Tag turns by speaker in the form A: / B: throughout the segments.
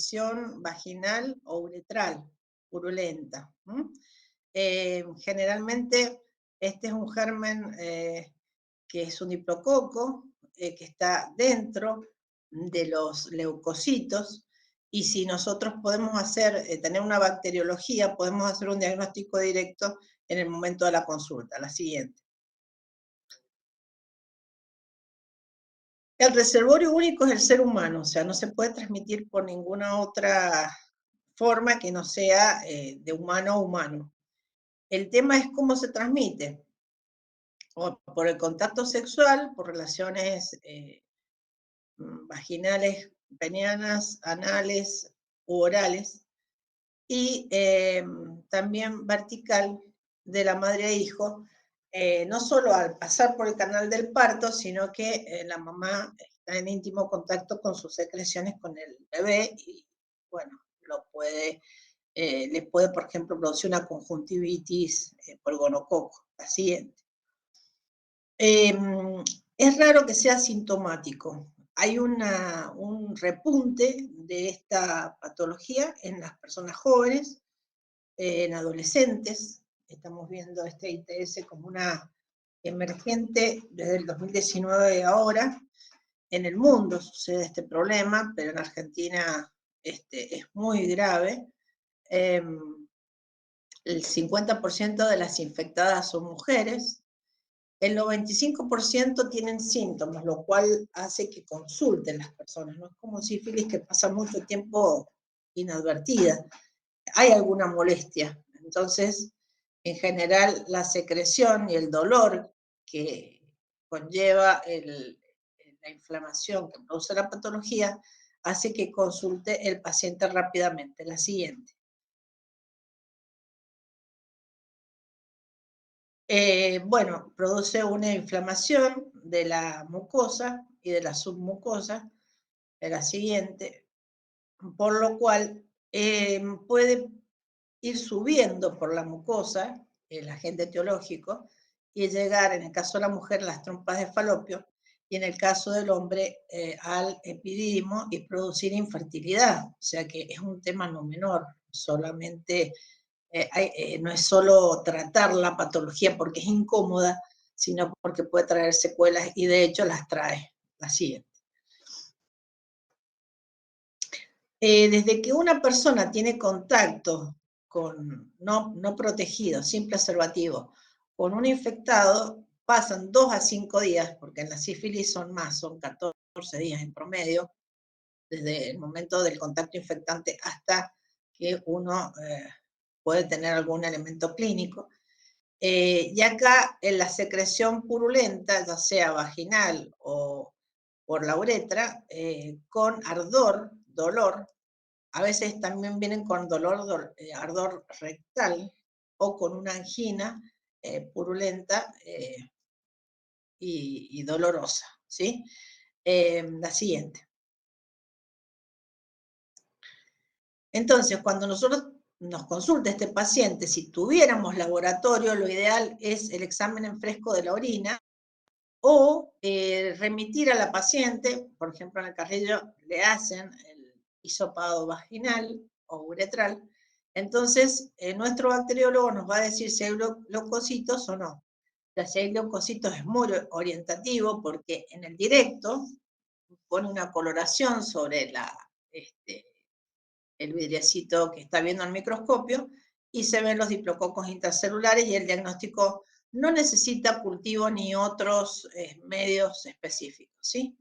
A: secreción vaginal o uretral, purulenta. Generalmente este es un germen que es un diplococo, que está dentro de los leucocitos, y si nosotros podemos tener una bacteriología, podemos hacer un diagnóstico directo en el momento de la consulta. La siguiente. El reservorio único es el ser humano, o sea, no se puede transmitir por ninguna otra forma que no sea de humano a humano. El tema es cómo se transmite. O por el contacto sexual, por relaciones vaginales, penianas, anales u orales, y también vertical de la madre a hijo, no solo al pasar por el canal del parto, sino que la mamá está en íntimo contacto con sus secreciones con el bebé y, bueno, le puede, por ejemplo, producir una conjuntivitis por gonococo. La siguiente. Es raro que sea sintomático. Hay un repunte de esta patología en las personas jóvenes, en adolescentes. Estamos viendo este ITS como una emergente desde el 2019 ahora. En el mundo sucede este problema, pero en Argentina es muy grave. El 50% de las infectadas son mujeres. El 95% tienen síntomas, lo cual hace que consulten las personas. No es como sífilis que pasa mucho tiempo inadvertida. Hay alguna molestia. Entonces, en general, la secreción y el dolor que conlleva la inflamación que produce la patología hace que consulte el paciente rápidamente. La siguiente. Bueno, produce una inflamación de la mucosa y de la submucosa, de la siguiente, por lo cual puede ir subiendo por la mucosa, el agente etiológico, y llegar, en el caso de la mujer, las trompas de falopio, y en el caso del hombre, al epididimo, y producir infertilidad. O sea que es un tema no menor, solamente no es solo tratar la patología porque es incómoda, sino porque puede traer secuelas y de hecho las trae. La siguiente. Desde que una persona tiene contacto no protegido, sin preservativo, con un infectado, pasan 2 a 5 días, porque en la sífilis son más, son 14 días en promedio, desde el momento del contacto infectante hasta que uno puede tener algún elemento clínico. Y acá en la secreción purulenta, ya sea vaginal o por la uretra, con ardor, dolor, a veces también vienen con ardor rectal o con una angina purulenta y dolorosa, ¿sí? La siguiente. Entonces, cuando nosotros nos consulta este paciente, si tuviéramos laboratorio, lo ideal es el examen en fresco de la orina o remitir a la paciente, por ejemplo, en el Carrillo le hacen el hisopado vaginal o uretral. Entonces, nuestro bacteriólogo nos va a decir si hay leucocitos o no. Si hay leucocitos es muy orientativo porque en el directo pone una coloración sobre el vidriecito que está viendo al microscopio y se ven los diplococos intracelulares y el diagnóstico no necesita cultivo ni otros medios específicos, ¿sí?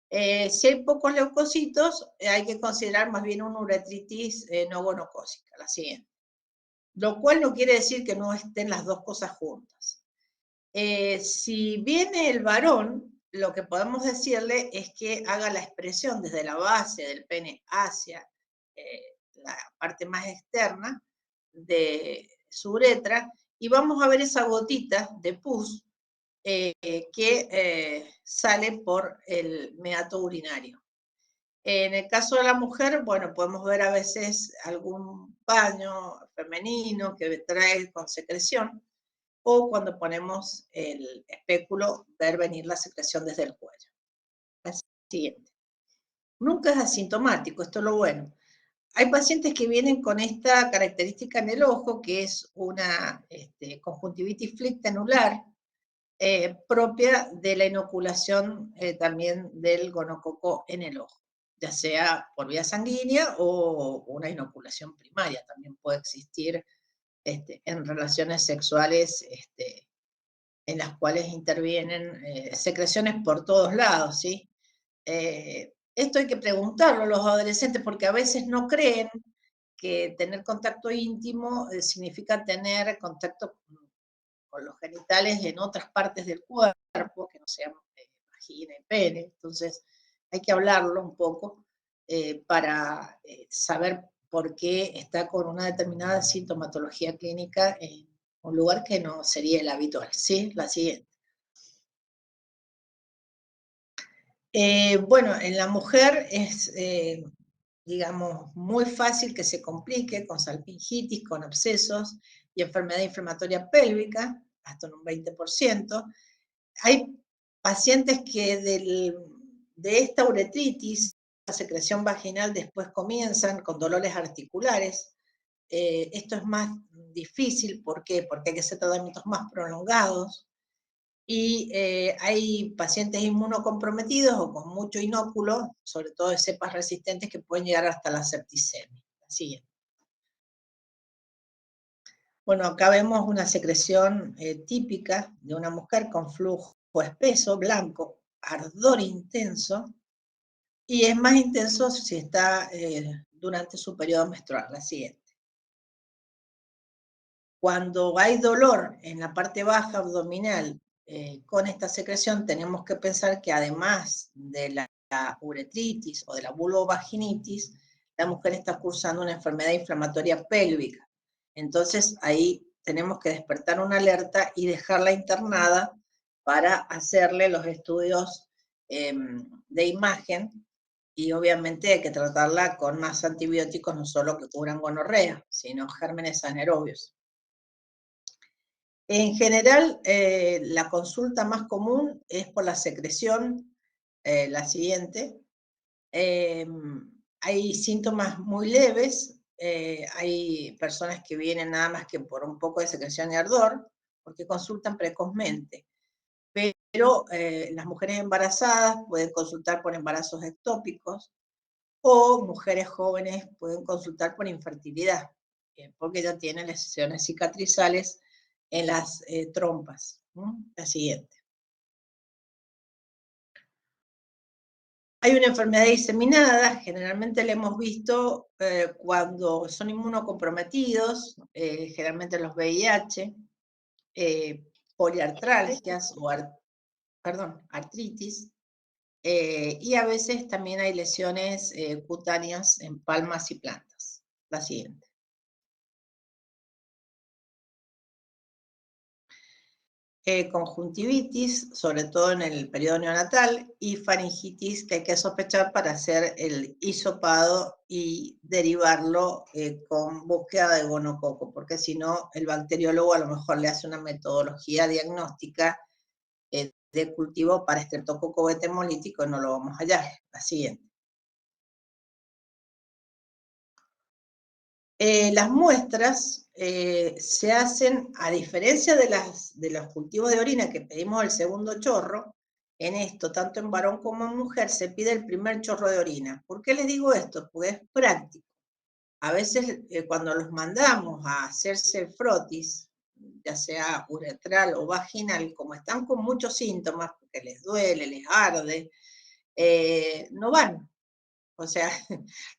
A: Si hay pocos leucocitos, hay que considerar más bien una uretritis no gonocócica, la siguiente. Lo cual no quiere decir que no estén las dos cosas juntas. Si viene el varón, lo que podemos decirle es que haga la expresión desde la base del pene hacia la parte más externa de su uretra y vamos a ver esa gotita de pus que sale por el meato urinario. En el caso de la mujer, bueno, podemos ver a veces algún paño femenino que trae con secreción, o cuando ponemos el espéculo, ver venir la secreción desde el cuello. La siguiente. Nunca es asintomático, esto es lo bueno. hay pacientes que vienen con esta característica en el ojo, que es una conjuntivitis flicta anular, propia de la inoculación también del gonococo en el ojo, ya sea por vía sanguínea o una inoculación primaria, también puede existir en relaciones sexuales en las cuales intervienen secreciones por todos lados, ¿sí? Esto hay que preguntarlo a los adolescentes porque a veces no creen que tener contacto íntimo significa tener contacto con los genitales en otras partes del cuerpo, que no sean vagina y pene. Entonces hay que hablarlo un poco para saber por qué está con una determinada sintomatología clínica en un lugar que no sería el habitual. ¿Sí? La siguiente. Bueno, en la mujer es, digamos, muy fácil que se complique con salpingitis, con abscesos y enfermedad inflamatoria pélvica, hasta en un 20%. Hay pacientes que de esta uretritis, la secreción vaginal después comienzan con dolores articulares. Esto es más difícil, ¿por qué? Porque hay que hacer tratamientos más prolongados. Y hay pacientes inmunocomprometidos o con mucho inóculo, sobre todo de cepas resistentes, que pueden llegar hasta la septicemia. Así. Bueno, acá vemos una secreción típica de una mujer con flujo espeso, blanco, ardor intenso, y es más intenso si está durante su periodo menstrual. La siguiente. Cuando hay dolor en la parte baja abdominal con esta secreción, tenemos que pensar que además de la uretritis o de la vulvovaginitis, la mujer está cursando una enfermedad inflamatoria pélvica. Entonces ahí tenemos que despertar una alerta y dejarla internada para hacerle los estudios de imagen, y obviamente hay que tratarla con más antibióticos, no solo que cubran gonorrea, sino gérmenes anaerobios. En general, la consulta más común es por la secreción, la siguiente. Hay síntomas muy leves, hay personas que vienen nada más que por un poco de secreción y ardor, porque consultan precozmente. Pero las mujeres embarazadas pueden consultar por embarazos ectópicos, o mujeres jóvenes pueden consultar por infertilidad, porque ya tienen lesiones cicatrizales en las trompas. La siguiente. Hay una enfermedad diseminada, generalmente la hemos visto cuando son inmunocomprometidos, generalmente los VIH, poliartralgias o artritis, y a veces también hay lesiones cutáneas en palmas y plantas. La siguiente. Conjuntivitis, sobre todo en el periodo neonatal, y faringitis, que hay que sospechar para hacer el hisopado y derivarlo con búsqueda de gonococo, porque si no, el bacteriólogo a lo mejor le hace una metodología diagnóstica de cultivo para estreptococo beta hemolítico y no lo vamos a hallar. La siguiente. Las muestras se hacen, a diferencia de los cultivos de orina que pedimos el segundo chorro, en esto, tanto en varón como en mujer, se pide el primer chorro de orina. ¿Por qué les digo esto? Porque es práctico. A veces cuando los mandamos a hacerse el frotis, ya sea uretral o vaginal, como están con muchos síntomas, porque les duele, les arde, no van. O sea,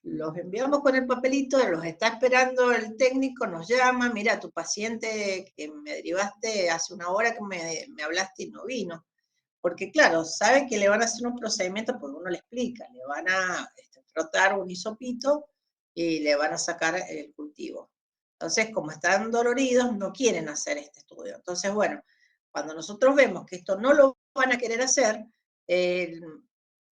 A: los enviamos con el papelito, los está esperando el técnico, nos llama, mira, tu paciente que me derivaste hace una hora que me hablaste y no vino. Porque claro, sabe que le van a hacer un procedimiento, porque uno le explica, le van a frotar un hisopito y le van a sacar el cultivo. Entonces, como están doloridos, no quieren hacer este estudio. Entonces, bueno, cuando nosotros vemos que esto no lo van a querer hacer,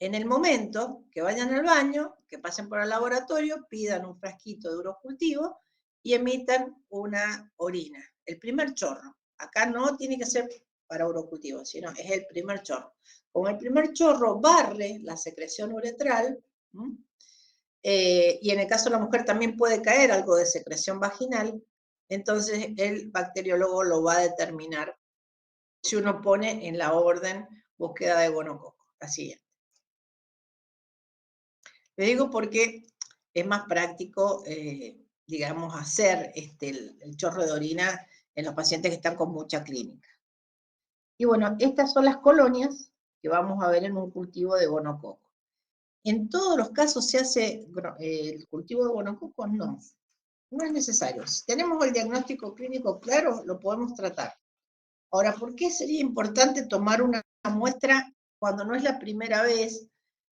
A: en el momento que vayan al baño, que pasen por el laboratorio, pidan un frasquito de urocultivo y emitan una orina, el primer chorro. Acá no tiene que ser para urocultivo, sino es el primer chorro. Como el primer chorro barre la secreción uretral, y en el caso de la mujer también puede caer algo de secreción vaginal, entonces el bacteriólogo lo va a determinar si uno pone en la orden búsqueda de gonococo. Así es. Le digo porque es más práctico, digamos, hacer el chorro de orina en los pacientes que están con mucha clínica. Y bueno, estas son las colonias que vamos a ver en un cultivo de gonococo. ¿En todos los casos se hace el cultivo de gonococo? No, no es necesario. Si tenemos el diagnóstico clínico claro, lo podemos tratar. Ahora, ¿por qué sería importante tomar una muestra cuando no es la primera vez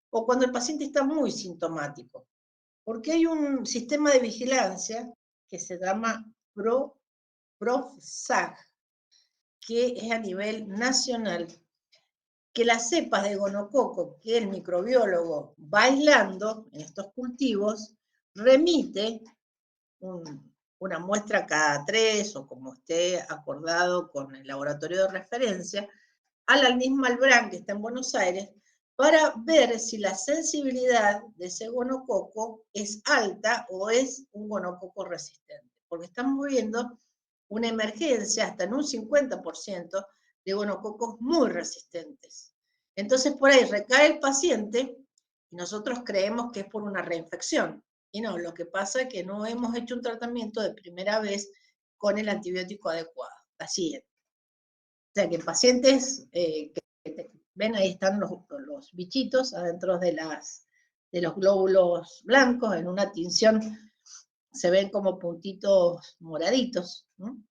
A: o cuando el paciente está muy sintomático? Porque hay un sistema de vigilancia que se llama PROFSAG, que es a nivel nacional, que las cepas de gonococo que el microbiólogo va aislando en estos cultivos, remite una muestra cada 3 o como esté acordado con el laboratorio de referencia, al Alnis Malbrán, que está en Buenos Aires, para ver si la sensibilidad de ese gonococo es alta o es un gonococo resistente. Porque estamos viendo una emergencia hasta en un 50% de gonococos muy resistentes. Entonces por ahí recae el paciente y nosotros creemos que es por una reinfección. Y no, lo que pasa es que no hemos hecho un tratamiento de primera vez con el antibiótico adecuado. Así es. O sea que pacientes ven, ahí están los bichitos adentro de los glóbulos blancos, en una tinción se ven como puntitos moraditos, ¿no?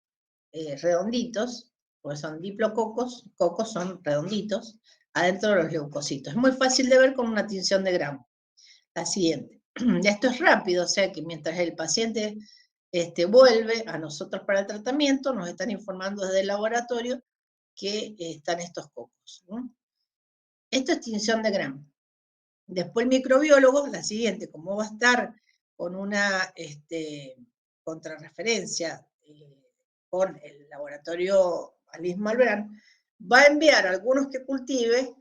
A: Redonditos, porque son diplococos, cocos son redonditos, adentro de los leucocitos. Es muy fácil de ver con una tinción de gramo. La siguiente. Esto es rápido, o sea que mientras el paciente vuelve a nosotros para el tratamiento, nos están informando desde el laboratorio que están estos cocos, ¿no? Esto es tinción de Gram. Después el microbiólogo, la siguiente, como va a estar con una contrarreferencia con el laboratorio Alnis Malbrán, va a enviar a algunos que cultive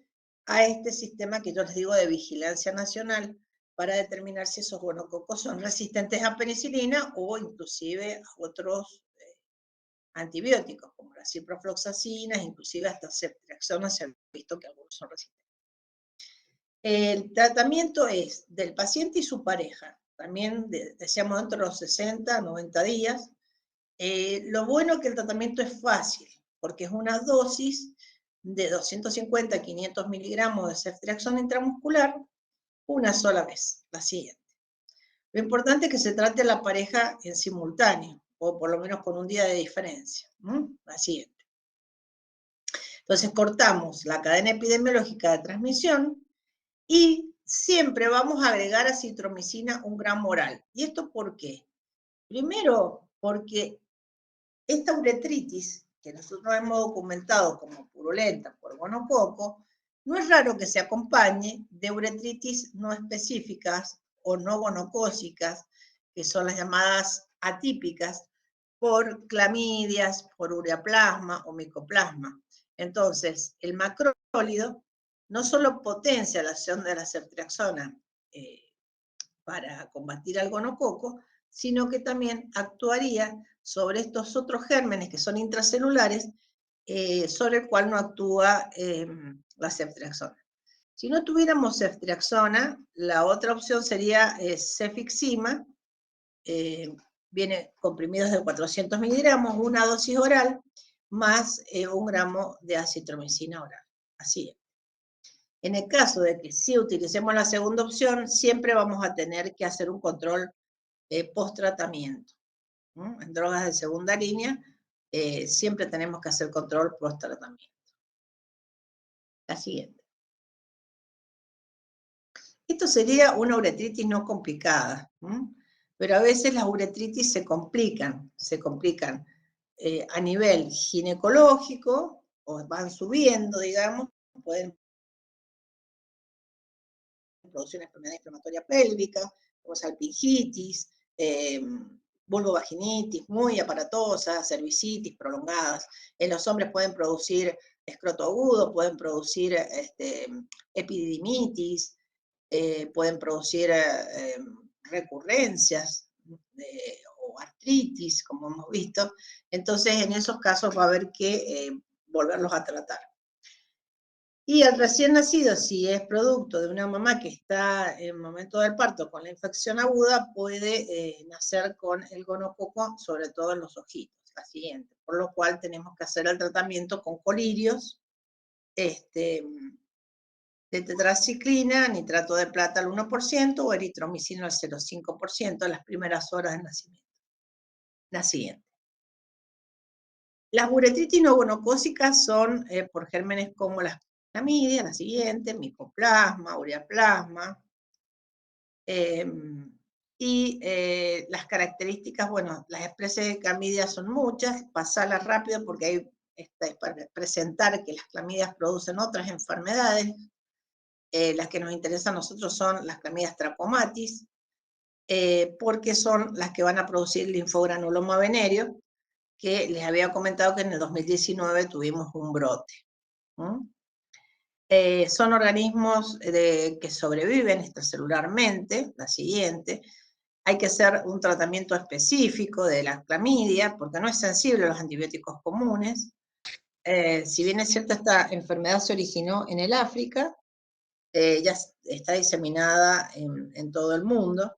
A: a este sistema que yo les digo de vigilancia nacional para determinar si esos gonococos son resistentes a penicilina o inclusive a otros antibióticos, como las ciprofloxacinas, inclusive hasta ceftriaxona, se ha visto que algunos son resistentes. El tratamiento es del paciente y su pareja, también decíamos dentro de los 60 a 90 días. Lo bueno es que el tratamiento es fácil, porque es una dosis de 250 a 500 miligramos de ceftriaxona intramuscular una sola vez, la siguiente. Lo importante es que se trate a la pareja en simultáneo, o por lo menos con un día de diferencia. La siguiente. Entonces cortamos la cadena epidemiológica de transmisión y siempre vamos a agregar acitromicina 1 gramo oral. ¿Y esto por qué? Primero, porque esta uretritis, que nosotros hemos documentado como purulenta por gonococo, no es raro que se acompañe de uretritis no específicas o no gonocócicas, que son las llamadas atípicas, por clamidias, por ureaplasma o micoplasma. Entonces, el macrólido no solo potencia la acción de la ceftriaxona para combatir al gonococo, sino que también actuaría sobre estos otros gérmenes que son intracelulares, sobre el cual no actúa la ceftriaxona. Si no tuviéramos ceftriaxona, la otra opción sería cefixima, viene comprimidos de 400 miligramos, una dosis oral, más 1 gramo de acitromicina oral. Así es. En el caso de que sí utilicemos la segunda opción, siempre vamos a tener que hacer un control post-tratamiento. En drogas de segunda línea, siempre tenemos que hacer control post-tratamiento. La siguiente. Esto sería una uretritis no complicada, pero a veces las uretritis se complican a nivel ginecológico, o van subiendo, digamos, pueden producir una enfermedad inflamatoria pélvica, como salpingitis, vulvovaginitis muy aparatosa, cervicitis prolongadas. En los hombres pueden producir escroto agudo, pueden producir epididimitis, pueden producir recurrencias o artritis, como hemos visto. Entonces, en esos casos va a haber que volverlos a tratar. Y el recién nacido, si es producto de una mamá que está en el momento del parto con la infección aguda, puede nacer con el gonococo, sobre todo en los ojitos, la siguiente. Por lo cual tenemos que hacer el tratamiento con colirios, de tetraciclina, nitrato de plata al 1% o eritromicina al 0,5% en las primeras horas del nacimiento. La siguiente. Las uretritis no gonocócicas son por gérmenes como las clamidia, la siguiente, micoplasma, ureaplasma. Las características, bueno, las especies de clamidia son muchas, pasarlas rápido porque hay para presentar que las clamidias producen otras enfermedades. Las que nos interesan a nosotros son las clamidias trachomatis, porque son las que van a producir linfogranuloma venéreo, que les había comentado que en el 2019 tuvimos un brote. Son organismos que sobreviven extracelularmente, la siguiente. Hay que hacer un tratamiento específico de la clamidia, porque no es sensible a los antibióticos comunes. Si bien es cierto, esta enfermedad se originó en el África, ya está diseminada en todo el mundo.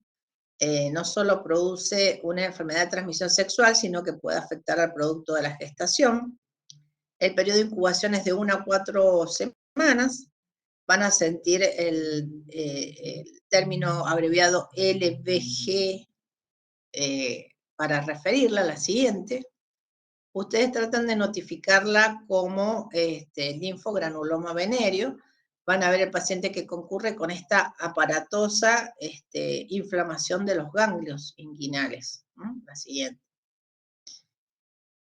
A: No solo produce una enfermedad de transmisión sexual, sino que puede afectar al producto de la gestación. El periodo de incubación es de 1 a 4 semanas. Van a sentir el término abreviado LVG para referirla a la siguiente. Ustedes tratan de notificarla como linfogranuloma venéreo. Van a ver el paciente que concurre con esta aparatosa inflamación de los ganglios inguinales. La siguiente.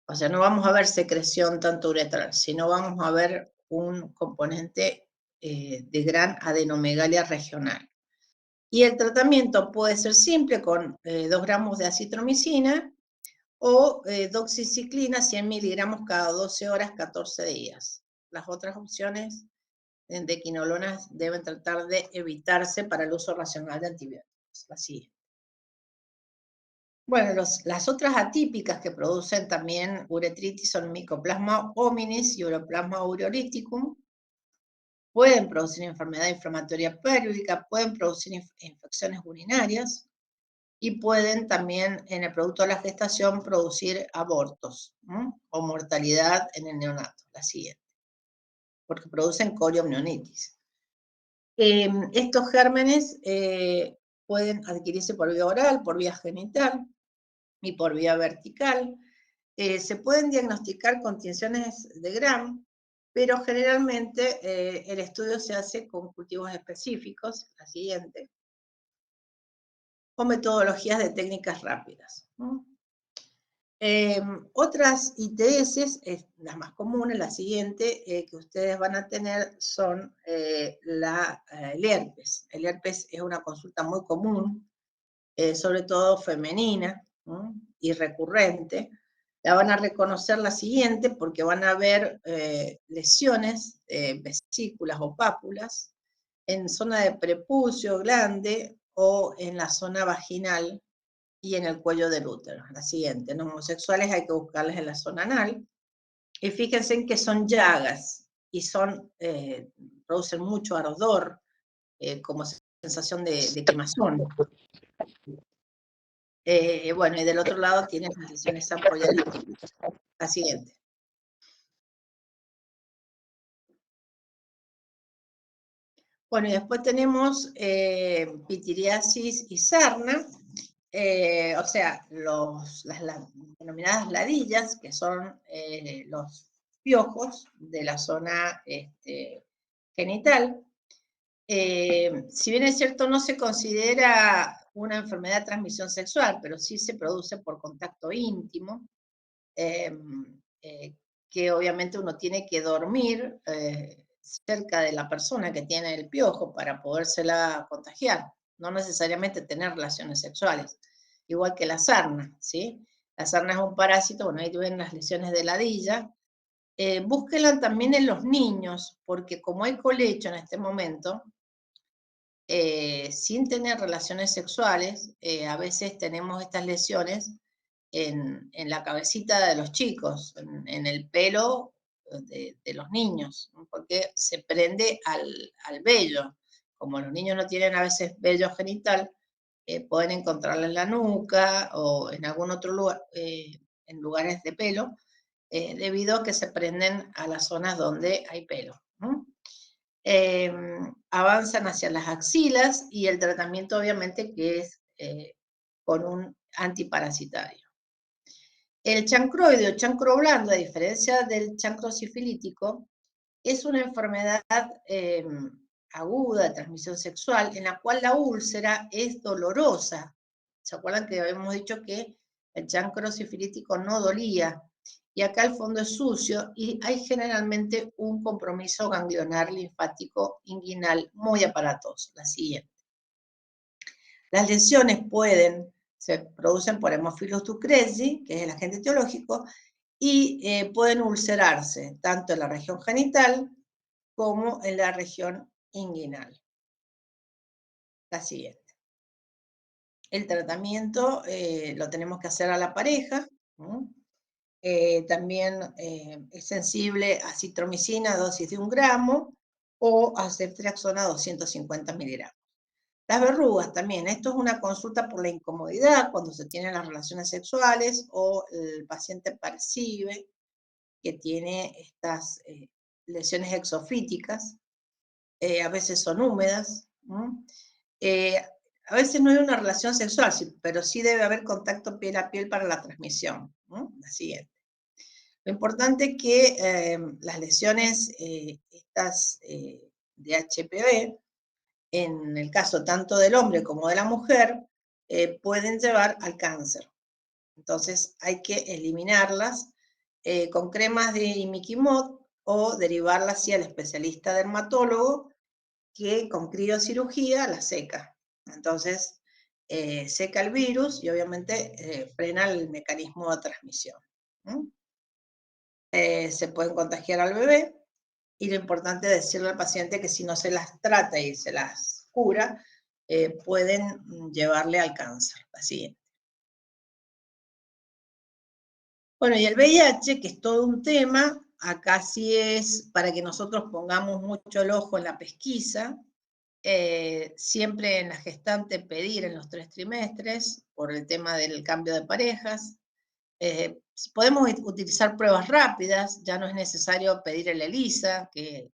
A: O sea, no vamos a ver secreción tanto uretral, sino vamos a ver un componente de gran adenomegalia regional. Y el tratamiento puede ser simple con 2 gramos de acitromicina o doxiciclina 100 miligramos cada 12 horas, 14 días. Las otras opciones de quinolonas deben tratar de evitarse para el uso racional de antibióticos. Así. Bueno, las otras atípicas que producen también uretritis son Mycoplasma hominis y Uroplasma ureolyticum. Pueden producir enfermedad inflamatoria pélvica, pueden producir infecciones urinarias y pueden también, en el producto de la gestación, producir abortos o mortalidad en el neonato, la siguiente, porque producen coriomnionitis. Estos gérmenes pueden adquirirse por vía oral, por vía genital y por vía vertical. Se pueden diagnosticar con tinciones de Gram, pero generalmente el estudio se hace con cultivos específicos, la siguiente, o metodologías de técnicas rápidas. Otras ITS, las más comunes, la siguiente, que ustedes van a tener son el herpes. El herpes es una consulta muy común, sobre todo femenina y recurrente. La van a reconocer la siguiente porque van a ver lesiones, vesículas o pápulas, en zona de prepucio, glande o en la zona vaginal y en el cuello del útero. La siguiente, en homosexuales hay que buscarles en la zona anal. Y fíjense en que son llagas y producen mucho ardor, como sensación de quemazón. Bueno, y del otro lado tienen las lesiones ampollaritas. La siguiente. Bueno, y después tenemos pitiriasis y sarna, o sea, las denominadas ladillas, que son los piojos de la zona genital. Si bien es cierto, no se considera una enfermedad de transmisión sexual, pero sí se produce por contacto íntimo, que obviamente uno tiene que dormir cerca de la persona que tiene el piojo para podérsela contagiar, no necesariamente tener relaciones sexuales, igual que la sarna, ¿sí? La sarna es un parásito, bueno, ahí ven las lesiones de ladilla. Búsquenla también en los niños, porque como hay colecho en este momento, sin tener relaciones sexuales, a veces tenemos estas lesiones en la cabecita de los chicos, en el pelo de los niños, ¿no? Porque se prende al vello. Como los niños no tienen a veces vello genital, pueden encontrarla en la nuca o en algún otro lugar, en lugares de pelo, debido a que se prenden a las zonas donde hay pelo, ¿no? Avanzan hacia las axilas y el tratamiento obviamente que es con un antiparasitario. El chancroide o chancro blando, a diferencia del chancro sifilítico, es una enfermedad aguda de transmisión sexual en la cual la úlcera es dolorosa. ¿Se acuerdan que habíamos dicho que el chancro sifilítico no dolía? Y acá el fondo es sucio y hay generalmente un compromiso ganglionar linfático inguinal muy aparatoso. La siguiente. Las lesiones se producen por Haemophilus ducresi, que es el agente etiológico, y pueden ulcerarse tanto en la región genital como en la región inguinal. La siguiente. El tratamiento lo tenemos que hacer a la pareja, ¿no? También es sensible a citromicina, dosis de 1 gramo, o a ceftriaxona, 250 miligramos. Las verrugas también, esto es una consulta por la incomodidad cuando se tienen las relaciones sexuales o el paciente percibe que tiene estas lesiones exofíticas, a veces son húmedas, ¿no? A veces no hay una relación sexual, pero sí debe haber contacto piel a piel para la transmisión, ¿no? La siguiente. Lo importante es que las lesiones estas de HPV, en el caso tanto del hombre como de la mujer, pueden llevar al cáncer. Entonces hay que eliminarlas con cremas de imiquimod o derivarlas hacia el especialista dermatólogo que con criocirugía la seca. Entonces seca el virus y obviamente frena el mecanismo de transmisión. Se pueden contagiar al bebé y lo importante es decirle al paciente que si no se las trata y se las cura, pueden llevarle al cáncer. La siguiente. Bueno, y el VIH, que es todo un tema, acá sí es para que nosotros pongamos mucho el ojo en la pesquisa, siempre en la gestante pedir en los 3 trimestres, por el tema del cambio de parejas. Podemos utilizar pruebas rápidas, ya no es necesario pedir el ELISA, que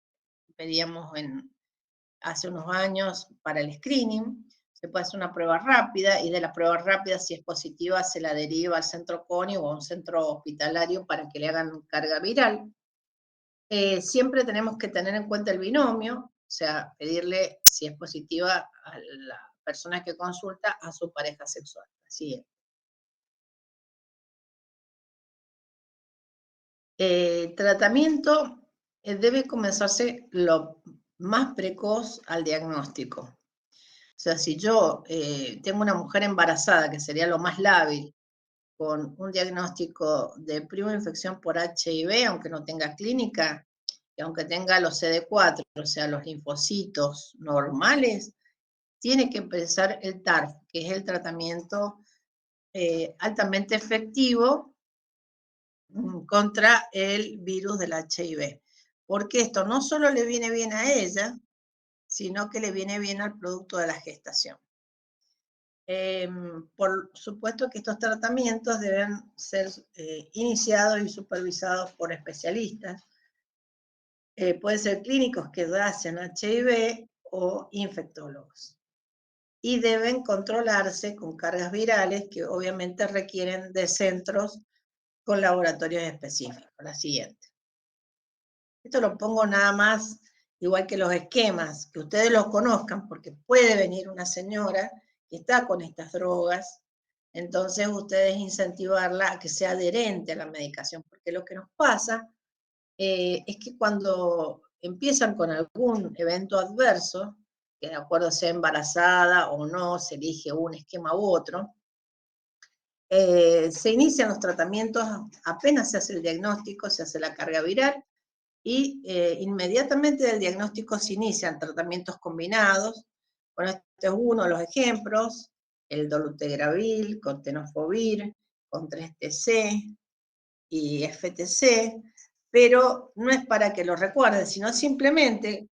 A: pedíamos hace unos años para el screening. Se puede hacer una prueba rápida y de la prueba rápida, si es positiva, se la deriva al centro CONI o a un centro hospitalario para que le hagan carga viral. Siempre tenemos que tener en cuenta el binomio, o sea, pedirle si es positiva a la persona que consulta a su pareja sexual. Así es. Tratamiento debe comenzarse lo más precoz al diagnóstico. O sea, si yo tengo una mujer embarazada, que sería lo más lábil, con un diagnóstico de prima infección por HIV, aunque no tenga clínica, y aunque tenga los CD4, o sea, los linfocitos normales, tiene que empezar el TARF, que es el tratamiento altamente efectivo contra el virus del HIV. Porque esto no solo le viene bien a ella, sino que le viene bien al producto de la gestación. Por supuesto que estos tratamientos deben ser iniciados y supervisados por especialistas. Pueden ser clínicos que hacen HIV o infectólogos. Y deben controlarse con cargas virales que obviamente requieren de centros con laboratorios específicos. La siguiente. Esto lo pongo nada más, igual que los esquemas, que ustedes los conozcan, porque puede venir una señora que está con estas drogas, entonces ustedes incentivarla a que sea adherente a la medicación, porque lo que nos pasa es que cuando empiezan con algún evento adverso, que de acuerdo sea embarazada o no, se elige un esquema u otro, se inician los tratamientos, apenas se hace el diagnóstico, se hace la carga viral, y inmediatamente del diagnóstico se inician tratamientos combinados Bueno, este es uno de los ejemplos, el dolutegravir con tenofovir, con 3-TC y FTC, pero no es para que lo recuerden, sino simplemente,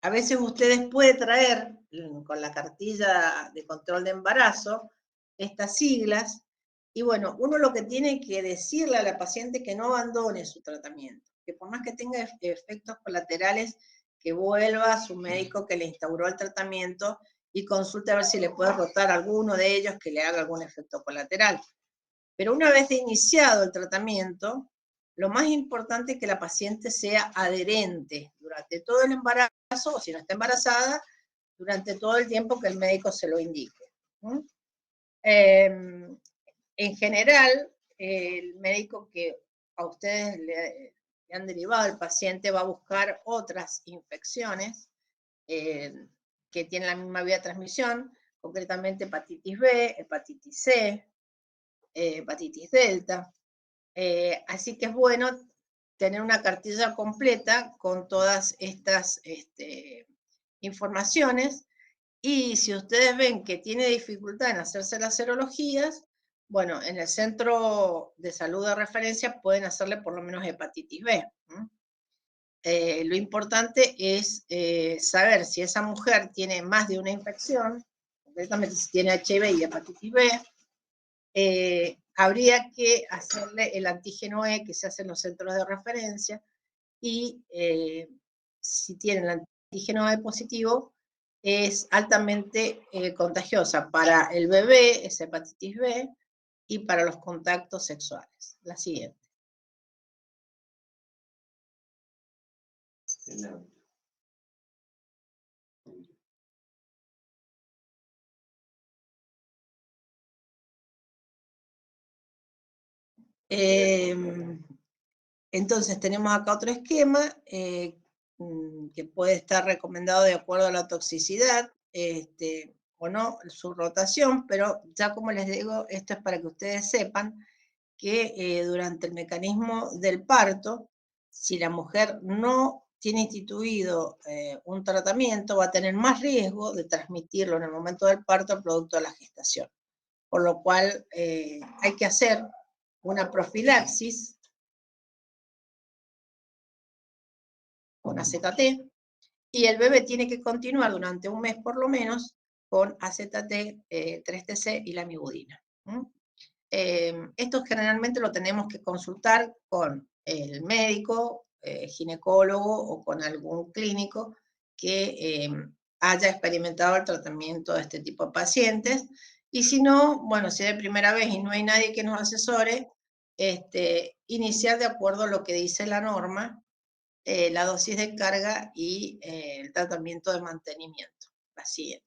A: a veces ustedes pueden traer con la cartilla de control de embarazo estas siglas, y bueno, uno lo que tiene que decirle a la paciente que no abandone su tratamiento, que por más que tenga efectos colaterales, que vuelva a su médico que le instauró el tratamiento y consulte a ver si le puede rotar alguno de ellos que le haga algún efecto colateral. Pero una vez iniciado el tratamiento, lo más importante es que la paciente sea adherente durante todo el embarazo, o si no está embarazada, durante todo el tiempo que el médico se lo indique. En general, el médico que a ustedes le han derivado al paciente va a buscar otras infecciones que tienen la misma vía de transmisión, concretamente hepatitis B, hepatitis C, hepatitis delta. Así que es bueno tener una cartilla completa con todas estas informaciones, y si ustedes ven que tiene dificultad en hacerse las serologías, bueno, en el centro de salud de referencia pueden hacerle por lo menos hepatitis B. Lo importante es saber si esa mujer tiene más de una infección, concretamente si tiene HIV y hepatitis B, habría que hacerle el antígeno E que se hace en los centros de referencia, y si tiene el antígeno E positivo, es altamente contagiosa para el bebé, es hepatitis B, y para los contactos sexuales. La siguiente. Entonces tenemos acá otro esquema que puede estar recomendado de acuerdo a la toxicidad o no, su rotación, pero ya como les digo, esto es para que ustedes sepan que durante el mecanismo del parto, si la mujer no tiene instituido un tratamiento, va a tener más riesgo de transmitirlo en el momento del parto producto de la gestación. Por lo cual hay que hacer una profilaxis con AZT, y el bebé tiene que continuar durante un mes por lo menos con AZT, 3-TC y la amibudina. Esto generalmente lo tenemos que consultar con el médico, ginecólogo o con algún clínico que haya experimentado el tratamiento de este tipo de pacientes. Y si no, bueno, si es de primera vez y no hay nadie que nos asesore, iniciar de acuerdo a lo que dice la norma, la dosis de carga y el tratamiento de mantenimiento, la siguiente.